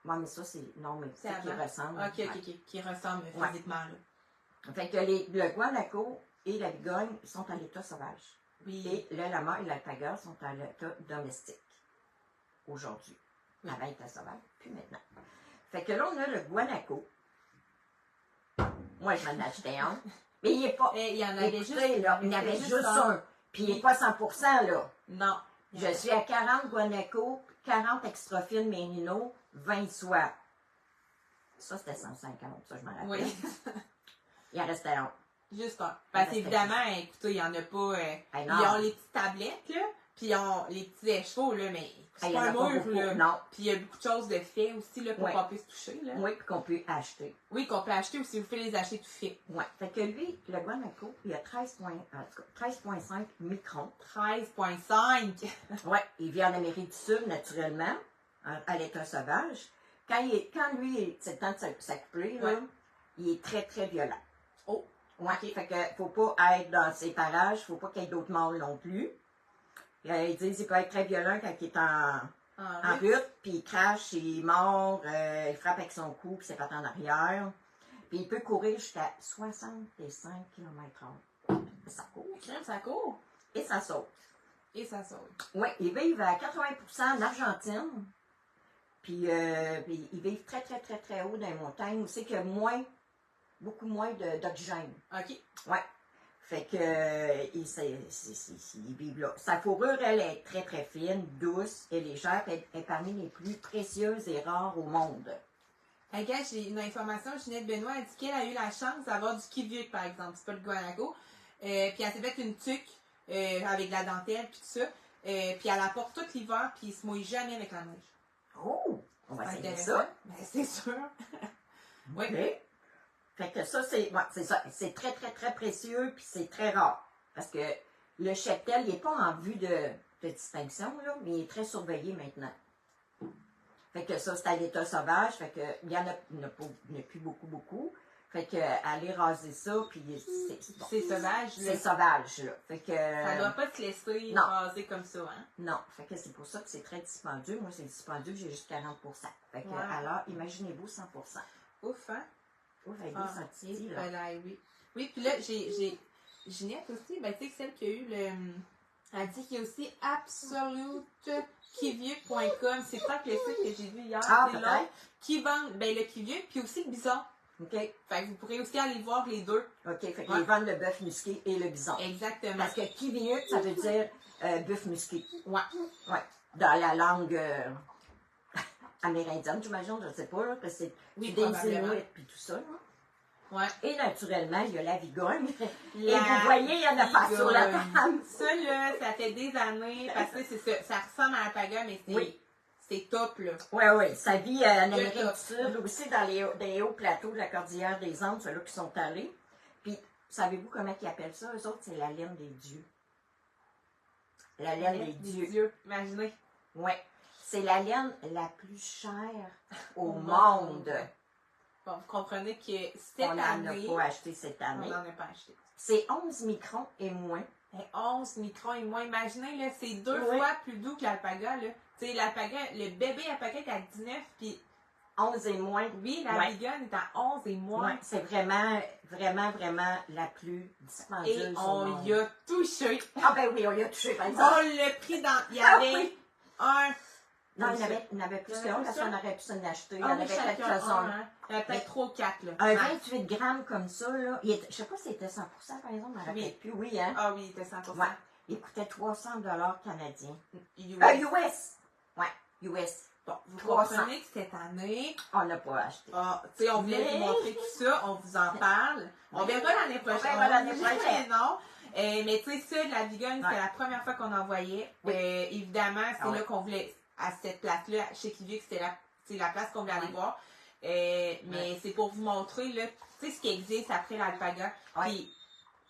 Ouais, mais ça, c'est... Non, mais C'est c'est qui avant. ressemble. Ok, Ouais. ok, ok. Qui ressemble Ouais. physiquement, là. Fait que le guanaco et la vigogne sont à l'état sauvage. Oui. Et le lama et l'alpaga sont à l'état domestique. Aujourd'hui. Oui. Avant, il était sauvage, puis maintenant. Fait que là, on a le guanaco. Moi, je m'en achetais un. Mais il n'est pas... Et il y en avait Écoutez, juste. là, il y en avait juste un. Puis il n'est pas 100%, là. Non. Je suis à 40 guanaco, 40 extra fines mérino, 20 soie. Ça, c'était 150, ça, je m'en rappelle. Oui. Il en restait un. Juste un. Parce qu'évidemment, écoutez, il n'y en a pas. Hey, Ils non. ont les petites tablettes, là. Puis ils ont les petits échevaux, là. Mais c'est Hey, pas il y un en a pas mur, beaucoup. là. Non. Puis il y a beaucoup de choses de fait aussi, là, pour Ouais. qu'on puisse toucher, là. Oui, puis qu'on peut acheter. Oui, qu'on peut acheter ou si vous faites les acheter tout fait. Oui. Fait que lui, le guanaco, il a 13,5 microns. 13,5. Oui, il vit en Amérique du Sud, naturellement, à l'état sauvage. Quand lui, c'est le temps de s'accoupler, là, Ouais. il est très, très violent. Oh. Ouais, Ok. fait que faut pas être dans ces parages, faut pas qu'il y ait d'autres mâles non plus. Ils disent qu'il peut être très violent quand il est en rut, puis il crache, il mord, il frappe avec son cou, puis c'est pas en arrière. Puis il peut courir jusqu'à 65 km/h. Ça court. Crème, ça court. Et ça saute. Et ça saute. Oui, ils vivent à 80% en Argentine. Puis ils vivent très, très, très, très haut dans les montagnes. Où c'est qu'il y a beaucoup moins d'oxygène. OK. Ouais. Fait que ils vivent là. Sa fourrure, elle est très, très fine, douce et légère. Elle est parmi les plus précieuses et rares au monde. Hey, gars, j'ai une information. Ginette Benoît a dit qu'elle a eu la chance d'avoir du kiviuk, par exemple. C'est pas le guanaco. Puis elle s'est fait une tuque avec de la dentelle, puis tout ça. Puis elle la porte tout l'hiver, puis il se mouille jamais avec la neige. Oh! On va C'est essayer intéressant. ça. Ben, c'est sûr. Oui. OK. Fait que ça, c'est très, très, très précieux, puis c'est très rare. Parce que le cheptel, il n'est pas en vue de distinction, là, mais il est très surveillé maintenant. Fait que ça, c'est à l'état sauvage. Fait que il n'y en a plus beaucoup. Fait que aller raser ça, puis c'est sauvage, là. C'est sauvage, là. Fait que ça ne doit pas te laisser raser comme ça, hein? Non. Fait que c'est pour ça que c'est très dispendieux. Moi, c'est dispendieux, j'ai juste 40%. Fait que, alors, imaginez-vous 100%. Ouf, hein? Ouf, avec des sentiers, là. Ben, oui. Oui, puis là, j'ai Ginette aussi, ben, tu sais, celle qui a eu le... Elle dit qu'il y a aussi absolutekivieux.com. C'est pas que le site que j'ai vu hier, c'est là, qui vend le kivieux, puis aussi le bison. OK. Fait que vous pourrez aussi aller voir les deux. OK. Fait qu'ils vendent le bœuf musqué et le bison. Exactement. Parce que kivieux, ça veut dire bœuf musqué. Ouais. Dans la langue amérindienne, j'imagine, je ne sais pas, là, parce que c'est des Inuits puis tout ça, là. Ouais. Et naturellement, il y a la vigogne. Et vous voyez, il y en a pas sur la table. Ça, là, ça fait des années, parce que c'est ça, ça ressemble à la paga, mais c'est top, là. Oui. Ça vit en Amérique du Sud, aussi dans les hauts plateaux de la cordillère des Andes, ceux-là qui sont allés. Puis, savez-vous comment ils appellent ça? Eux autres, c'est la laine des dieux. La laine des dieux. Imaginez. Oui. C'est la laine la plus chère au monde. Bon, vous comprenez que cette année... On n'en a pas acheté cette année. On n'en a pas acheté. C'est 11 microns et moins. 11 microns et moins. Imaginez, là, c'est 2 fois plus doux que l'alpaga, là. Tu sais, l'alpaga, le bébé alpaga est à 19, puis... 11 et moins. Oui, la bigonne est à 11 et moins. Ouais, c'est vraiment la plus dispendieuse. Et on y a touché. Ah ben oui, on y a touché, par exemple. On l'a pris dans... Il y avait un... Non, il y en avait plus qu'un, parce qu'on aurait pu s'en acheter. Il y en avait quelques-uns. Il y en a peut-être 3 ou 4, là. Un 28 grammes comme ça, là. Je ne sais pas si c'était 100%, par exemple, on aurait pu. Oui, hein? Ah oui, il était 100%. Ouais. Il coûtait 300 canadiens. US. Ouais, US. Bon, vous comprenez que cette année... On n'a pas acheté. Tu sais, on voulait vous montrer tout ça, on vous en parle. On verra l'année prochaine. On verra l'année prochaine. Non. Mais tu sais, ça, de la vigogne, c'était la première fois qu'on en voyait. Évidemment, c'est là qu'on voulait... À cette place-là, chez Kivieux, c'était la place qu'on voulait aller voir. Mais c'est pour vous montrer, là, tu sais, ce qui existe après l'alpaga. Puis,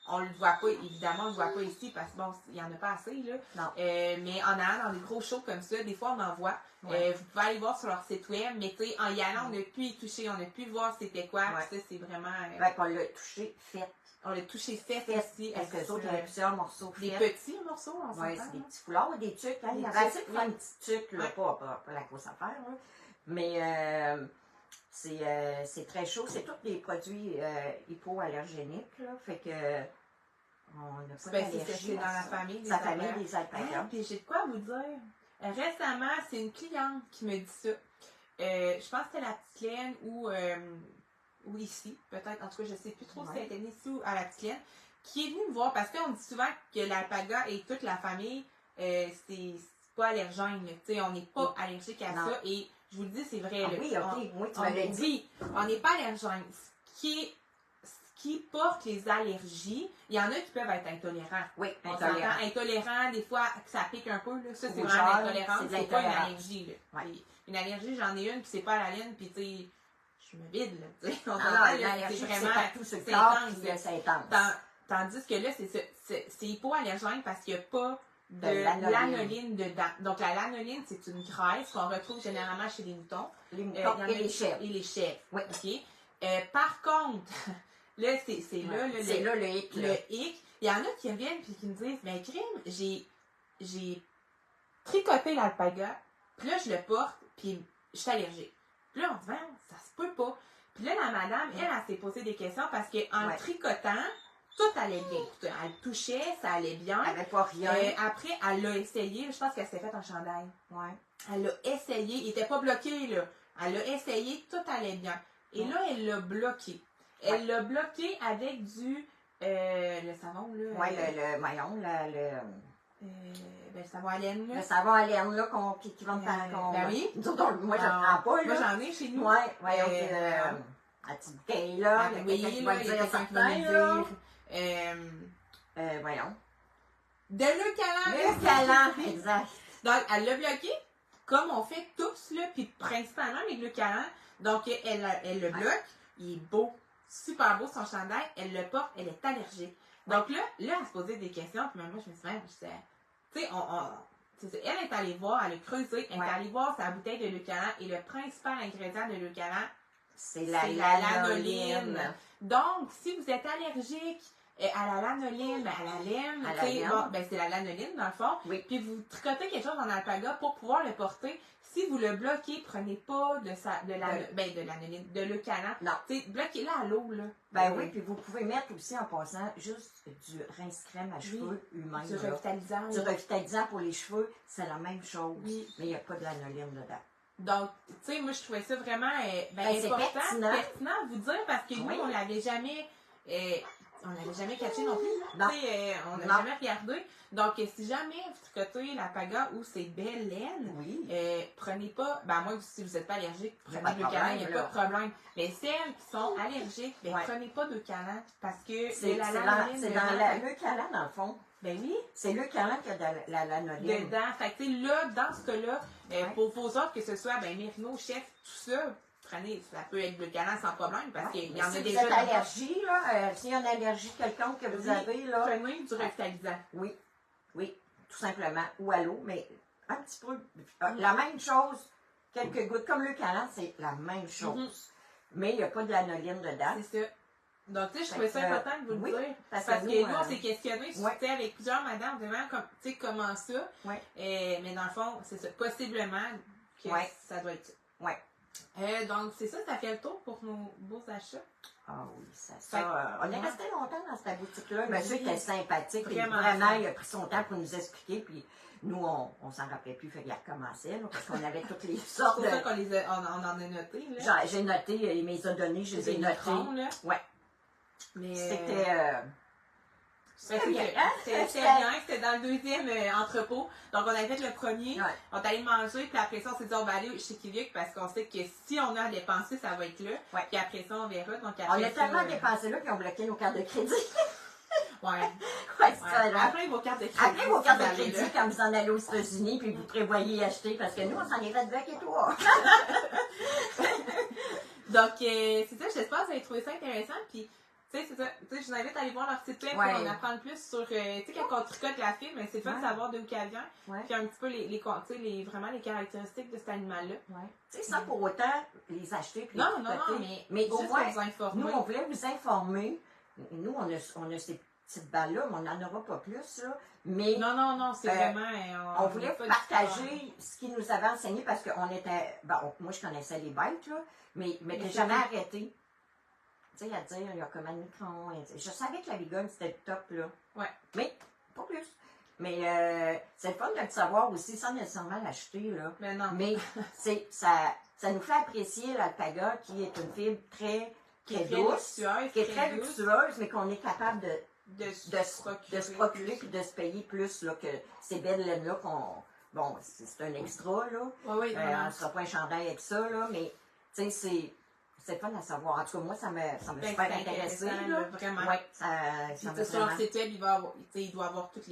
on le voit pas, évidemment, on le voit pas ici, parce que bon, il n'y en a pas assez, là. Non. Mais en allant dans des gros shows comme ça, des fois, on en voit. Vous pouvez aller voir sur leur site web, mais tu sais, en y allant, on a pu y toucher, on a pu voir c'était quoi. Puis ça, c'est vraiment... on l'a touché, fait. On l'a touché fait ici. Parce que les autres, il y avait plusieurs morceaux des petits morceaux, on s'entend. Oui, c'est des petits foulards ou des tucs. Hein? Il y avait assez de prendre une petite tuque, là, pas la grosse affaire. Là. Mais c'est très chaud. C'est tous des produits hypoallergéniques. Là, fait que on n'a pas d'allergie. C'est dans la famille des des alpagas. Puis j'ai de quoi vous dire. Récemment, c'est une cliente qui me dit ça. Je pense que c'était la petite laine ou ici, peut-être, en tout cas, je ne sais plus trop si c'était ici ou à la petite laine, qui est venue me voir, parce qu'on dit souvent que l'alpaga et toute la famille, c'est pas allergène, tu sais, on n'est pas allergique à ça, et je vous le dis, c'est vrai. Ah, oui, ok, moi tu m'avais dit. On n'est pas allergène. Ce qui porte les allergies, il y en a qui peuvent être intolérants. Oui, intolérants, des fois, que ça pique un peu, là, ça c'est vraiment intolérant, c'est pas une allergie, là. Ouais. Une allergie, j'en ai une, puis c'est pas la laine, puis tu sais, je me vide, là, tu sais. L'allergie, c'est partout sur le corps, puis c'est intense. Tandis que là, c'est hypoallergène parce qu'il n'y a pas de lanoline dedans. Donc, la lanoline, c'est une graisse qu'on retrouve généralement chez les moutons. Les moutons et les chèvres. Et les chèvres. Oui. OK. Par contre, là, c'est là, le hic. Le hic. Il y en a qui viennent et qui me disent, mais crime, j'ai tricoté l'alpaga, puis là, je le porte, puis je suis allergique. Puis là, on dit, ça se peut pas. Puis là, la madame, elle s'est posé des questions parce qu'en tricotant, tout allait bien. Elle touchait, ça allait bien. Elle n'avait pas rien. Après, elle l'a essayé. Je pense qu'elle s'est fait un chandail. Ouais. Elle l'a essayé. Il n'était pas bloqué, là. Elle l'a essayé, tout allait bien. Et là, elle l'a bloqué. Elle l'a bloqué avec du... le savon, là. Oui, le maillon, le savon à laine, là. Le savon à laine, là, qui vend ben oui. Nous autres, moi, je ne prends pas, là. Moi, j'en ai chez nous. Oui, la petite bouteille, là. Oui, il y a quelqu'un qui va me dire. Voyons. De l'eucalan. L'eucalan, exact. Donc, elle l'a bloqué, comme on fait tous, là, puis principalement avec l'eucalan. Donc, elle le bloque. Il est beau, super beau son chandail. Elle le porte, elle est allergique. Donc là, elle se posait des questions, puis même moi, je me suis dit, tu sais, elle est allée voir, elle a creusé, elle est allée voir sa bouteille de leucalan, et le principal ingrédient de leucalan, c'est la lanoline. Donc, si vous êtes allergique à la lanoline, à la laine, c'est la lanoline dans le fond, puis vous tricotez quelque chose en alpaga pour pouvoir le porter. Si vous le bloquez, prenez pas de leucalan. Non. Bloquez-le à l'eau, là. Oui, puis vous pouvez mettre aussi en passant juste du rince-crème à cheveux humain. Du revitalisant. Du revitalisant pour les cheveux, c'est la même chose. Oui. Mais il n'y a pas de lanoline dedans. Donc, tu sais, moi, je trouvais ça vraiment important, pertinent à vous dire, parce que nous, on l'avait jamais catché non plus. On n'a jamais regardé. Donc, si jamais vous tricotez l'alpaga ou c'est belle laine, prenez pas, moi, si vous n'êtes pas allergique, prenez le leucalan, il n'y a pas de problème. Mais celles qui sont allergiques, prenez pas de leucalan, parce que c'est dans le leucalan, dans le fond. Ben oui. C'est le leucalan qui a de la lanoline. Dedans. Fait que, là, dans ce cas-là, pour vos autres, que ce soit, Mérino, Chef, tout ça, prenez, ça peut être le leucalan sans problème, parce qu'il y en a déjà. Si vous êtes allergie, là, s'il y a une allergie quelconque que vous avez, là. Prenez du revitalisant. Oui, tout simplement. Ou à l'eau, mais un petit peu. La même chose, quelques gouttes. Comme le leucalan, c'est la même chose. Mais il n'y a pas de lanoline dedans. C'est ça. Donc, tu sais, je trouvais ça important de vous le dire. Parce que nous, on s'est questionné, avec plusieurs madames, vraiment, tu sais, comment ça. Mais dans le fond, c'est ça. Possiblement que ça doit être ça. Donc, c'est ça, ça fait le tour pour nos beaux achats. Ah oui, on est resté longtemps dans cette boutique-là. Monsieur était sympathique. Vraiment, il a pris son temps pour nous expliquer. Puis nous, on s'en rappelait plus, fait qu'il a recommencé, là, parce qu'on avait toutes les sortes. C'est pour ça qu'on en a noté. J'ai noté, il me les a donnés, je les ai notés. Mais c'était bien, c'était dans le deuxième entrepôt. Donc, on avait fait le premier, on est allé manger, puis après ça, on s'est dit, on va aller chez Kivik parce qu'on sait que si on a à dépenser, ça va être là. Puis après ça, on verra. Donc, après on a tellement dépensé là, puis on bloquait nos cartes de crédit. Après vos cartes de crédit. Après vos cartes de crédit, quand vous en allez aux États-Unis, puis vous prévoyez acheter, parce que nous, on s'en est fait 2 et 3. Donc, c'est ça, j'espère que vous avez trouvé ça intéressant. Puis, tu sais, c'est ça. Tu sais, je vous invite à aller voir leur site web pour en apprendre plus sur, tu sais, quand on tricote la fibre, mais c'est fun de savoir d'où elle vient. Puis un petit peu vraiment les caractéristiques de cet animal-là. Tu sais, sans pour autant les acheter puis non, mais au moins vous informer. Nous, on voulait vous informer. Nous, on a ces petites balles-là, mais on n'en aura pas plus, là. Mais non, c'est vraiment. On voulait partager ce qu'ils nous avaient enseigné parce qu'on était. Moi, je connaissais les bêtes, là, mais t'es jamais arrêté. Tu sais, à dire, il y a comme un micron. Je savais que la bigogne, c'était le top, là. Mais, pas plus. Mais c'est le fun de le savoir aussi, sans nécessairement l'acheter, là. Mais ça nous fait apprécier l'alpaga, qui est une fibre très douce, qui est très luxueuse, mais qu'on est capable de se procurer et de se payer plus, là, que ces belles laines-là bon, c'est un extra, là. On ne sera pas un chandail avec ça, là, mais, tu sais, c'est fun à savoir. En tout cas, moi, ça m'a super intéressé. Vraiment. Sur leur site web, il doit avoir tous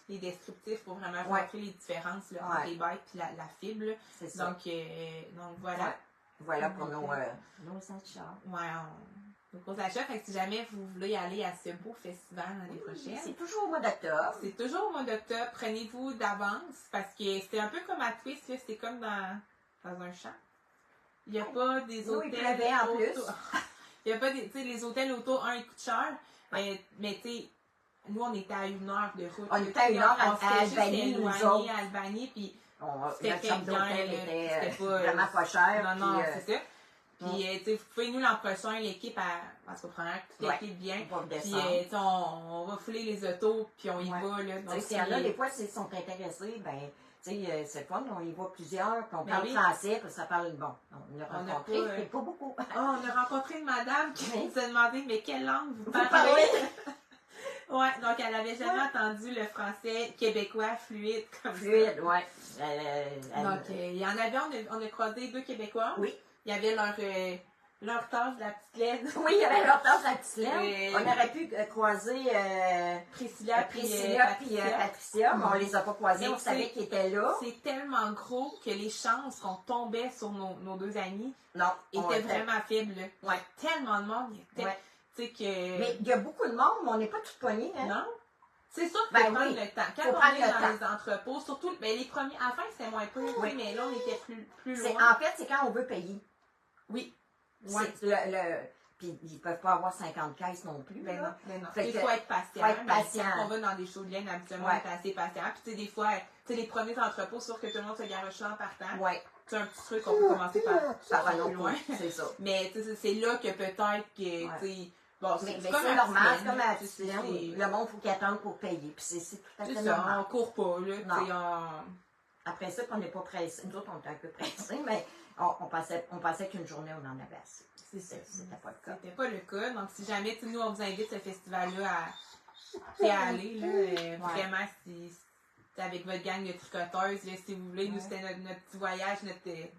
les descriptifs pour vraiment montrer les différences là, entre les bêtes et la fibre. C'est ça. Donc, voilà. Voilà pour nos achats. Nos gros achats. Fait que si jamais vous voulez aller à ce beau festival l'année prochaine. C'est toujours au mois d'octobre. C'est toujours au mois d'octobre. Prenez-vous d'avance parce que c'est un peu comme à Twist, c'est comme dans un champ. Il n'y a pas des hôtels. Il pleuvait en plus. Il n'y a pas des. Tu sais, les hôtels auto, ils coûtent cher. Mais tu sais, nous, on était à 1 heure de route. On était à 1 heure à Albanie, nous autres. À Albanie, puis notre chambre d'hôtel était vraiment pas cher. Non, c'est ça. Puis, tu sais, vous pouvez, nous, l'an prochain, l'équipe, parce qu'on prend toute l'équipe bien. Puis, on va fouler les autos, puis on y va. Donc, s'il y en a, des fois, s'ils sont intéressés, ben. Tu sais, c'est fun, on y voit plusieurs, puis on parle français, puis ça parle, on a rencontré, mais pas beaucoup. On a rencontré une madame qui nous a demandé, mais quelle langue vous parlez? Donc elle n'avait jamais entendu le français québécois fluide comme ça. Fluide, donc, il y en avait, on a croisé 2 Québécois. Oui. Il y avait leur tasse de la petite laine. Oui, il y avait leur tasse de la petite laine. On aurait pu croiser Priscilla puis Patricia, mais on les a pas croisés, on savait qu'ils étaient là. C'est tellement gros que les chances qu'on tombait sur nos 2 amis étaient vraiment faibles. Tellement de monde. Tu sais que... Mais il y a beaucoup de monde, mais on n'est pas tout poignés, hein? Non? C'est sûr qu'il Ben faut prendre oui, le temps. Quand faut on prendre est le dans temps. les entrepôts, surtout ben, les premiers, à la fin c'était moins peu, Oui. mais là on était plus C'est, loin. en fait, c'est quand on veut payer. Oui. Ouais. Puis ils ne peuvent pas avoir 50 caisses non plus. Ben là. non, ben non. Fait Il que faut être patient. faut être Ben, patient. quand on va dans des shows de laine, habituellement, Ouais. on est assez patient. Puis tu sais, des fois, tu sais, les premiers entrepôts, sûr que tout le monde se garoche là en partant. Oui, Tu sais, un petit truc, on peut commencer par ça va plus non loin. plus, c'est ça. Mais tu sais, c'est là que peut-être que, Ouais. tu sais, bon, Mais comme c'est un normal, petit c'est comme laine, à tu sais, Ticine, c'est- le monde, il faut qu'il attende pour payer. Puis c'est tout à C'est fait ça, normal. on court pas, là. Non. Tu sais, Après ça, puis on n'est pas pressé. Nous autres, on était un peu pressés, mais on pensait qu'une journée, on en avait assez. c'est ça. C'était pas le cas. C'était pas le cas. Donc, si jamais, tu sais, nous, on vous invite ce festival-là à aller, là, vraiment, si c'est avec votre gang de tricoteuses, là, si vous voulez, nous, c'était notre petit voyage, c'était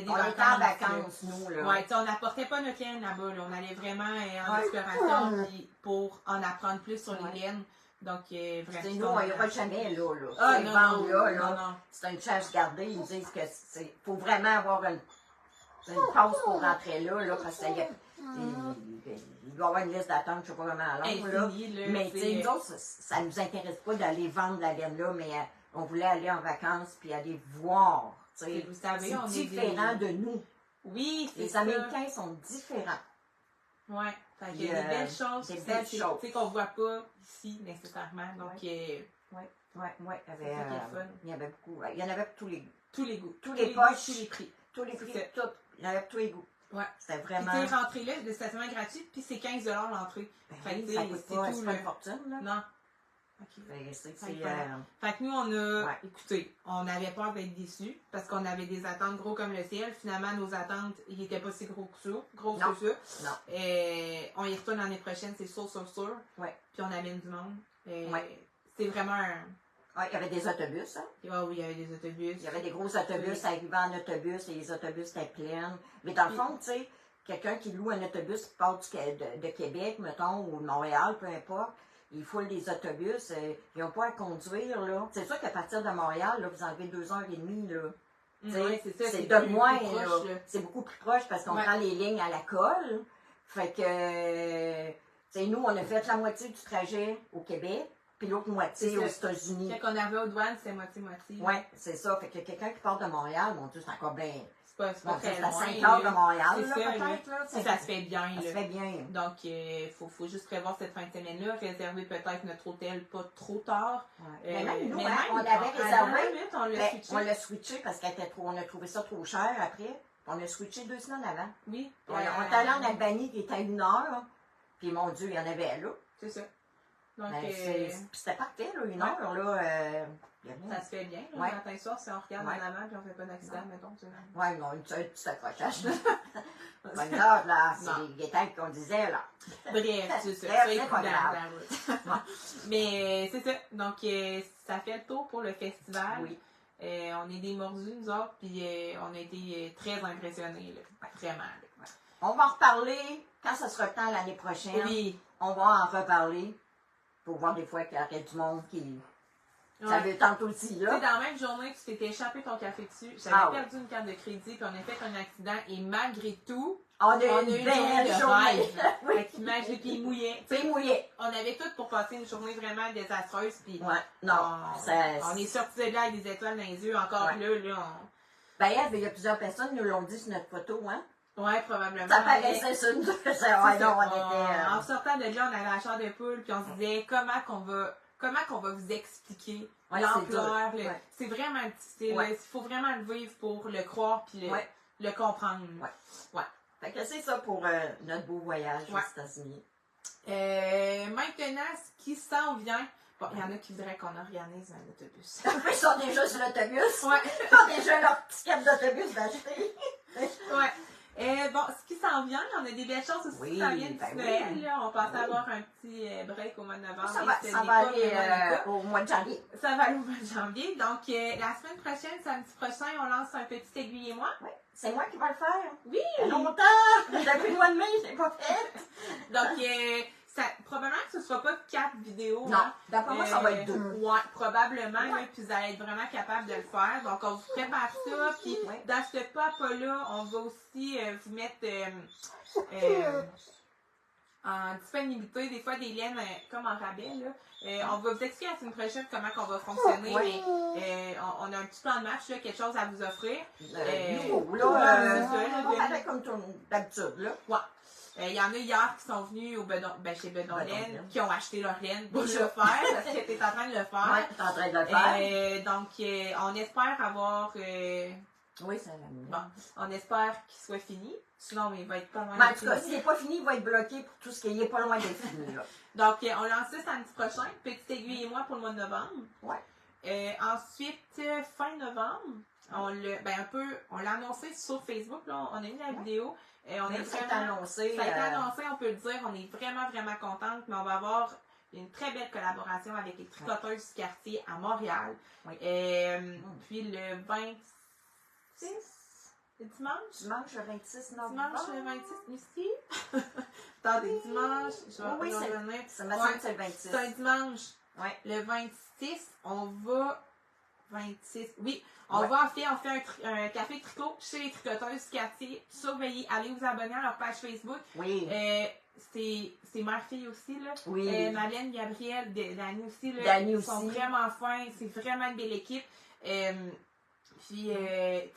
des On vacances. était en vacances, nous, là. Ouais, tu sais, on n'apportait pas notre laine là-bas, là. On allait vraiment en Ouais. exploration puis pour en apprendre plus sur Ouais. les laines. Donc, Puis, vraiment. nous, on n'ira jamais là. Ah, Ils non, vendent non, là, non, non. c'est une chasse gardée. Ils disent que c'est faut vraiment avoir une pause pour rentrer là parce qu'il il doit y avoir une liste d'attente, je ne sais pas comment longue, là. Infini, là. Mais tu sais, nous autres, ça ne nous intéresse pas d'aller vendre la laine là, mais on voulait aller en vacances puis aller voir. Tu sais. Vous savez, C'est on est différent de nous. Oui, c'est Les ça. Américains sont différents. Ouais. Fait qu'il y Puis, a des belles choses. des belles choses. Tu sais, qu'on voit pas ici, nécessairement. Donc, Ouais, C'est ça qui est fun. il y avait beaucoup. Il y en avait pour tous les goûts. tous les goûts. Tous les poches. Tous les prix. Tous les C'est prix, ça. tout. Il y en avait pour tous les goûts. Ouais. C'était Puis, vraiment. tu sais, rentrer là, le stationnement est gratuit, puis c'est 15 $ l'entrée. Fait que, tu sais, Ça coûte c'est pas, tout, c'est pas là. une fortune, là. Non. OK. C'est, Voilà. Fait que nous, on a, Ouais. écoutez, on avait peur d'être déçus parce qu'on avait des attentes gros comme le ciel. Finalement, nos attentes, ils n'étaient pas si gros que ça. Gros Non. que ça. Non. On y retourne l'année prochaine, c'est sûr. Ouais. Puis on amène du monde. Ouais. C'est vraiment un... Ouais, il y avait des autobus, hein. Ah oui, il y avait des autobus. Il y avait des gros autobus, ça arrivait en autobus, et les autobus étaient pleins. Mais dans le fond, tu sais, quelqu'un qui loue un autobus qui part de Québec, mettons, ou de Montréal, peu importe, ils foulent des autobus, ils n'ont pas à conduire, là. C'est sûr qu'à partir de Montréal, là, vous enlevez 2h30, là. Tu sais, Ouais, c'est ça. c'est plus- de plus moins, proche, là. là. C'est beaucoup plus proche parce qu'on Ouais. prend les lignes à la colle. Fait que, tu sais, nous, on a fait la moitié du trajet au Québec, puis l'autre moitié C'est aux ça. États-Unis. Quand on avait aux douanes, c'est moitié-moitié. Oui, c'est ça. Fait que quelqu'un qui part de Montréal, mon Dieu, c'est encore bien. C'est pas Bon, très c'est à loin. 5 heures de là. Montréal, C'est là, ça, peut-être. Là, Ça se fait bien, Ça se là. fait bien. Donc, faut juste prévoir cette fin de semaine-là, réserver peut-être notre hôtel pas trop tard. Ouais. Mais même nous, mais hein, même, on avait à la réservé. dernière minute, on l'a Ben, switché. on l'a switché parce qu'on on a trouvé ça trop cher après. On a switché 2 semaines avant. Oui. On est allé en Albanie qui était à 1 heure. Puis mon Dieu, il y en avait là. C'est ça. Donc, Ben, puis c'était parfait, là, 1 heure. Là, il y a rien. ça se fait bien. Là, Ouais. matin et soir, si on regarde Ouais. en avant et on fait pas d'accident, mettons. Tu sais. Ouais, non, un petit accrochage. Pas une heure, là. Non. C'est les guettins qu'on disait, là. Bref, c'est ça. Bref, Soyez c'est pas prudents grave. dans la route. Mais c'est ça. Donc, ça fait le tour pour le festival. Oui. On est des mordus, nous autres, puis on a été très impressionnés, là. Vraiment. Là. On va en reparler quand ça sera le temps l'année prochaine. Oui. On va en reparler pour voir des fois qu'il y aurait du monde qui. Ça Ouais. veut tenter aussi, Tu sais, là. dans la même journée, tu t'étais échappé ton café dessus. J'avais Ah oui. perdu une carte de crédit, puis on a fait un accident, et malgré tout, On a on eu a une eu une journée belle de journée. rêve. Oui. Fait qu'imagine, puis il mouillait. Tu sais, C'est mouillé. on avait tout pour passer une journée vraiment désastreuse, puis Ouais. Non. on est sortis de là avec des étoiles dans les yeux. Encore Ouais. là, Ben, il y a plusieurs personnes qui nous l'ont dit sur notre photo, hein. ouais, probablement. Ça paraissait sur nous. C'est Ouais, ça. non, on était. En sortant de là, on avait la chair de poule, puis on se disait comment qu'on va vous expliquer Ouais, l'ampleur. c'est dur. Ouais. C'est vraiment difficile. Ouais. Il faut vraiment le vivre pour le croire puis Ouais. le comprendre. Ouais. Fait que c'est ça pour notre beau voyage Ouais. aux États-Unis. Maintenant, ce qui s'en vient, bon, il y en a qui voudraient qu'on organise un autobus. Ils sont déjà sur l'autobus. Ouais. Ils ont déjà leur ticket d'autobus d'acheter. Ouais. Bon, ce qui s'en vient, on a des belles choses aussi Oui, qui s'en viennent ben d'ici oui. Noël. Là. On pensait Oui. avoir un petit break au mois de novembre. Ça et va, ce ça n'est va pas aller vraiment le cas. au mois de janvier. Ça va aller au mois de janvier. Donc, la semaine prochaine, samedi prochain, on lance un petit aiguille et moi. Oui. C'est moi qui vais le faire. Oui! Il y a longtemps. Depuis le mois de mai, je l'ai pas fait. Donc, probablement que ce ne sera pas 4 vidéos. Non. Hein. D'après moi, ça va être 2. Ouais, probablement. Ouais. Là, puis vous allez être vraiment capable de le faire. Donc, on vous prépare ça. Puis, Ouais. dans ce pas-là, on va aussi vous mettre en disponibilité, des fois des laines comme en rabais. Là. On va vous expliquer la semaine prochaine comment on va fonctionner, mais on a un petit plan de match, là, quelque chose à vous offrir. Nouveau, là, pas pareil comme d'habitude, là. Ouais. Il y en a hier qui sont venus chez Bedon Laine, qui ont acheté leur laine pour le faire, parce que tu es en train de le faire. Oui, tu es en train de le faire. Donc, on espère avoir... oui, c'est la bon, on espère qu'il soit fini. Sinon, il va être pas loin. En tout cas, s'il n'est pas fini, il va être bloqué pour tout ce qui est pas loin d'être fini, là. Donc, on lance ça samedi prochain. Petite aiguille et moi pour le mois de novembre. Ouais. Ensuite, fin novembre, on l'a annoncé sur Facebook. Là, on a mis la vidéo. Ça a été annoncé. Ça a été annoncé, on peut le dire. On est vraiment, vraiment contente. Mais on va avoir une très belle collaboration avec les tricoteuses du quartier à Montréal. Oui. Puis le 26, le dimanche. Dimanche le 26 novembre. Dimanche le 26, ici. Attendez, dimanche, je vais revenir. Ça me semble que c'est le 26. C'est un dimanche. Ouais. Le 26, on va... 26, oui. On fait un café tricot chez les tricoteuses du quartier. Surveillez, allez vous abonner à leur page Facebook. Oui. C'est mère-fille aussi, là. Oui. Madeleine, Gabrielle, Dani aussi, là. Dani Ils aussi. sont vraiment fins. C'est vraiment une belle équipe. Puis,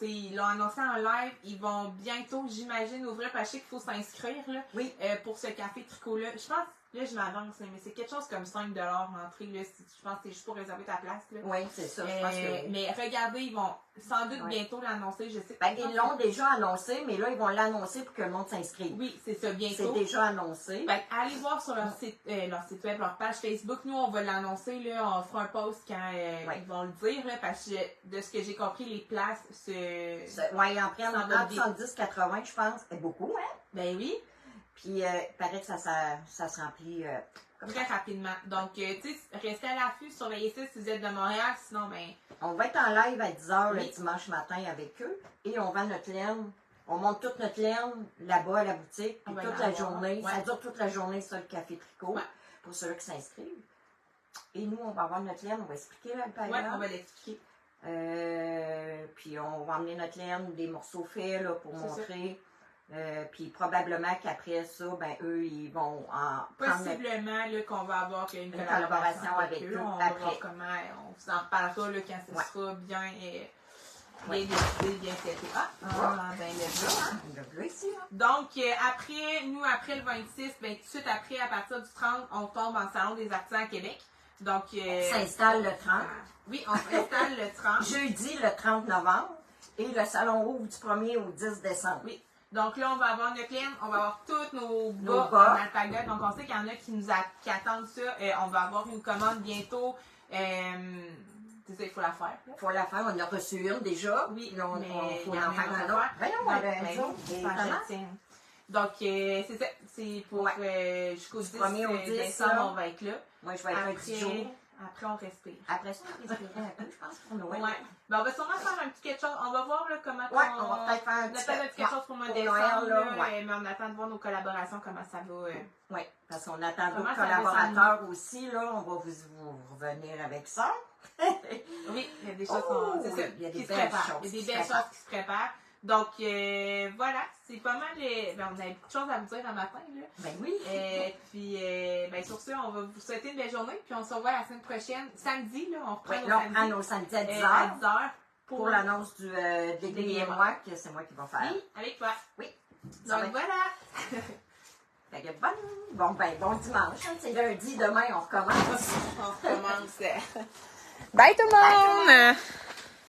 ils l'ont annoncé en live. Ils vont bientôt, j'imagine, ouvrir parce que je sais qu'il faut s'inscrire, là. Oui. Pour ce café tricot-là. Je pense, là, je m'avance, mais c'est quelque chose comme 5$ l'entrée, là. Je pense que c'est juste pour réserver ta place, là. Oui, c'est ça. Je pense que oui. Mais regardez, ils vont sans doute bientôt l'annoncer. Je sais pas. Ils l'ont déjà annoncé, mais là, ils vont l'annoncer pour que le monde s'inscrive. Oui, c'est ça, bientôt. C'est déjà annoncé. Allez voir sur leur site web, leur page Facebook. Nous, on va l'annoncer, là. On fera un post quand ils vont le dire, là, parce que de ce que j'ai compris, les places oui, ils en prennent entre 70-80, je pense. C'est beaucoup, hein? Ben oui. Puis, il paraît que ça se remplit très rapidement. Donc, tu sais, restez à l'affût, surveillez ça si vous êtes de Montréal, sinon, ben... On va être en live à 10h le dimanche matin avec eux et on vend notre laine. On monte toute notre laine là-bas à la boutique, puis toute la journée. Ça dure toute la journée, ça, le café tricot, pour ceux qui s'inscrivent. Et nous, on va avoir notre laine, on va expliquer là, le période. Oui, on va l'expliquer. Puis, on va emmener notre laine, des morceaux faits là, pour montrer. Puis probablement qu'après ça, ben eux, ils vont en possiblement là, qu'on va avoir une collaboration avec eux. On va voir comment, on vous en reparlera là, quand ce sera bien décidé, bien traité. Le bleu ici. Donc, après le 26, ben, tout de suite après, à partir du 30, on tombe en Salon des artisans à Québec. Donc, on s'installe le 30. Oui, on s'installe le 30. Jeudi, le 30 novembre. Et le salon ouvre du 1er au 10 décembre. Oui. Donc là, on va avoir notre laine, on va avoir tous nos bas en alpaga. Donc on sait qu'il y en a qui attendent ça. On va avoir une commande bientôt. Il faut la faire. Il faut la faire. On en a reçu une déjà. Oui, là, mais faut en faire un autre. Donc, c'est ça. C'est pour jusqu'au 10 décembre, on va être là. Moi, je vais être un petit jour. Après, on respire. Après ça, on respire un peu, je pense, pour Noël. Ouais. Ben, on va sûrement faire un petit quelque chose. On va voir là, comment on va peut-être faire un petit quelque chose pour le mois de décembre. Mais on attend de voir nos collaborations, comment ça va. Oui, parce qu'on attend d'autres collaborateurs aussi. Là, on va vous revenir avec ça. Oui, il y a des choses il y a des belles choses qui se préparent. Donc, voilà, c'est pas mal. On avait beaucoup de choses à vous dire un matin. Là. Ben oui. Puis, sur ce, on va vous souhaiter une belle journée. Puis, on se revoit la semaine prochaine. Samedi, là, on reprend nos samedis à 10h. À 10h. Pour l'annonce du déguisé moi, que c'est moi qui vais faire. Oui, avec toi. Oui. Donc, voilà. Fait que bon dimanche. C'est lundi, demain, on recommence. Bye tout le monde!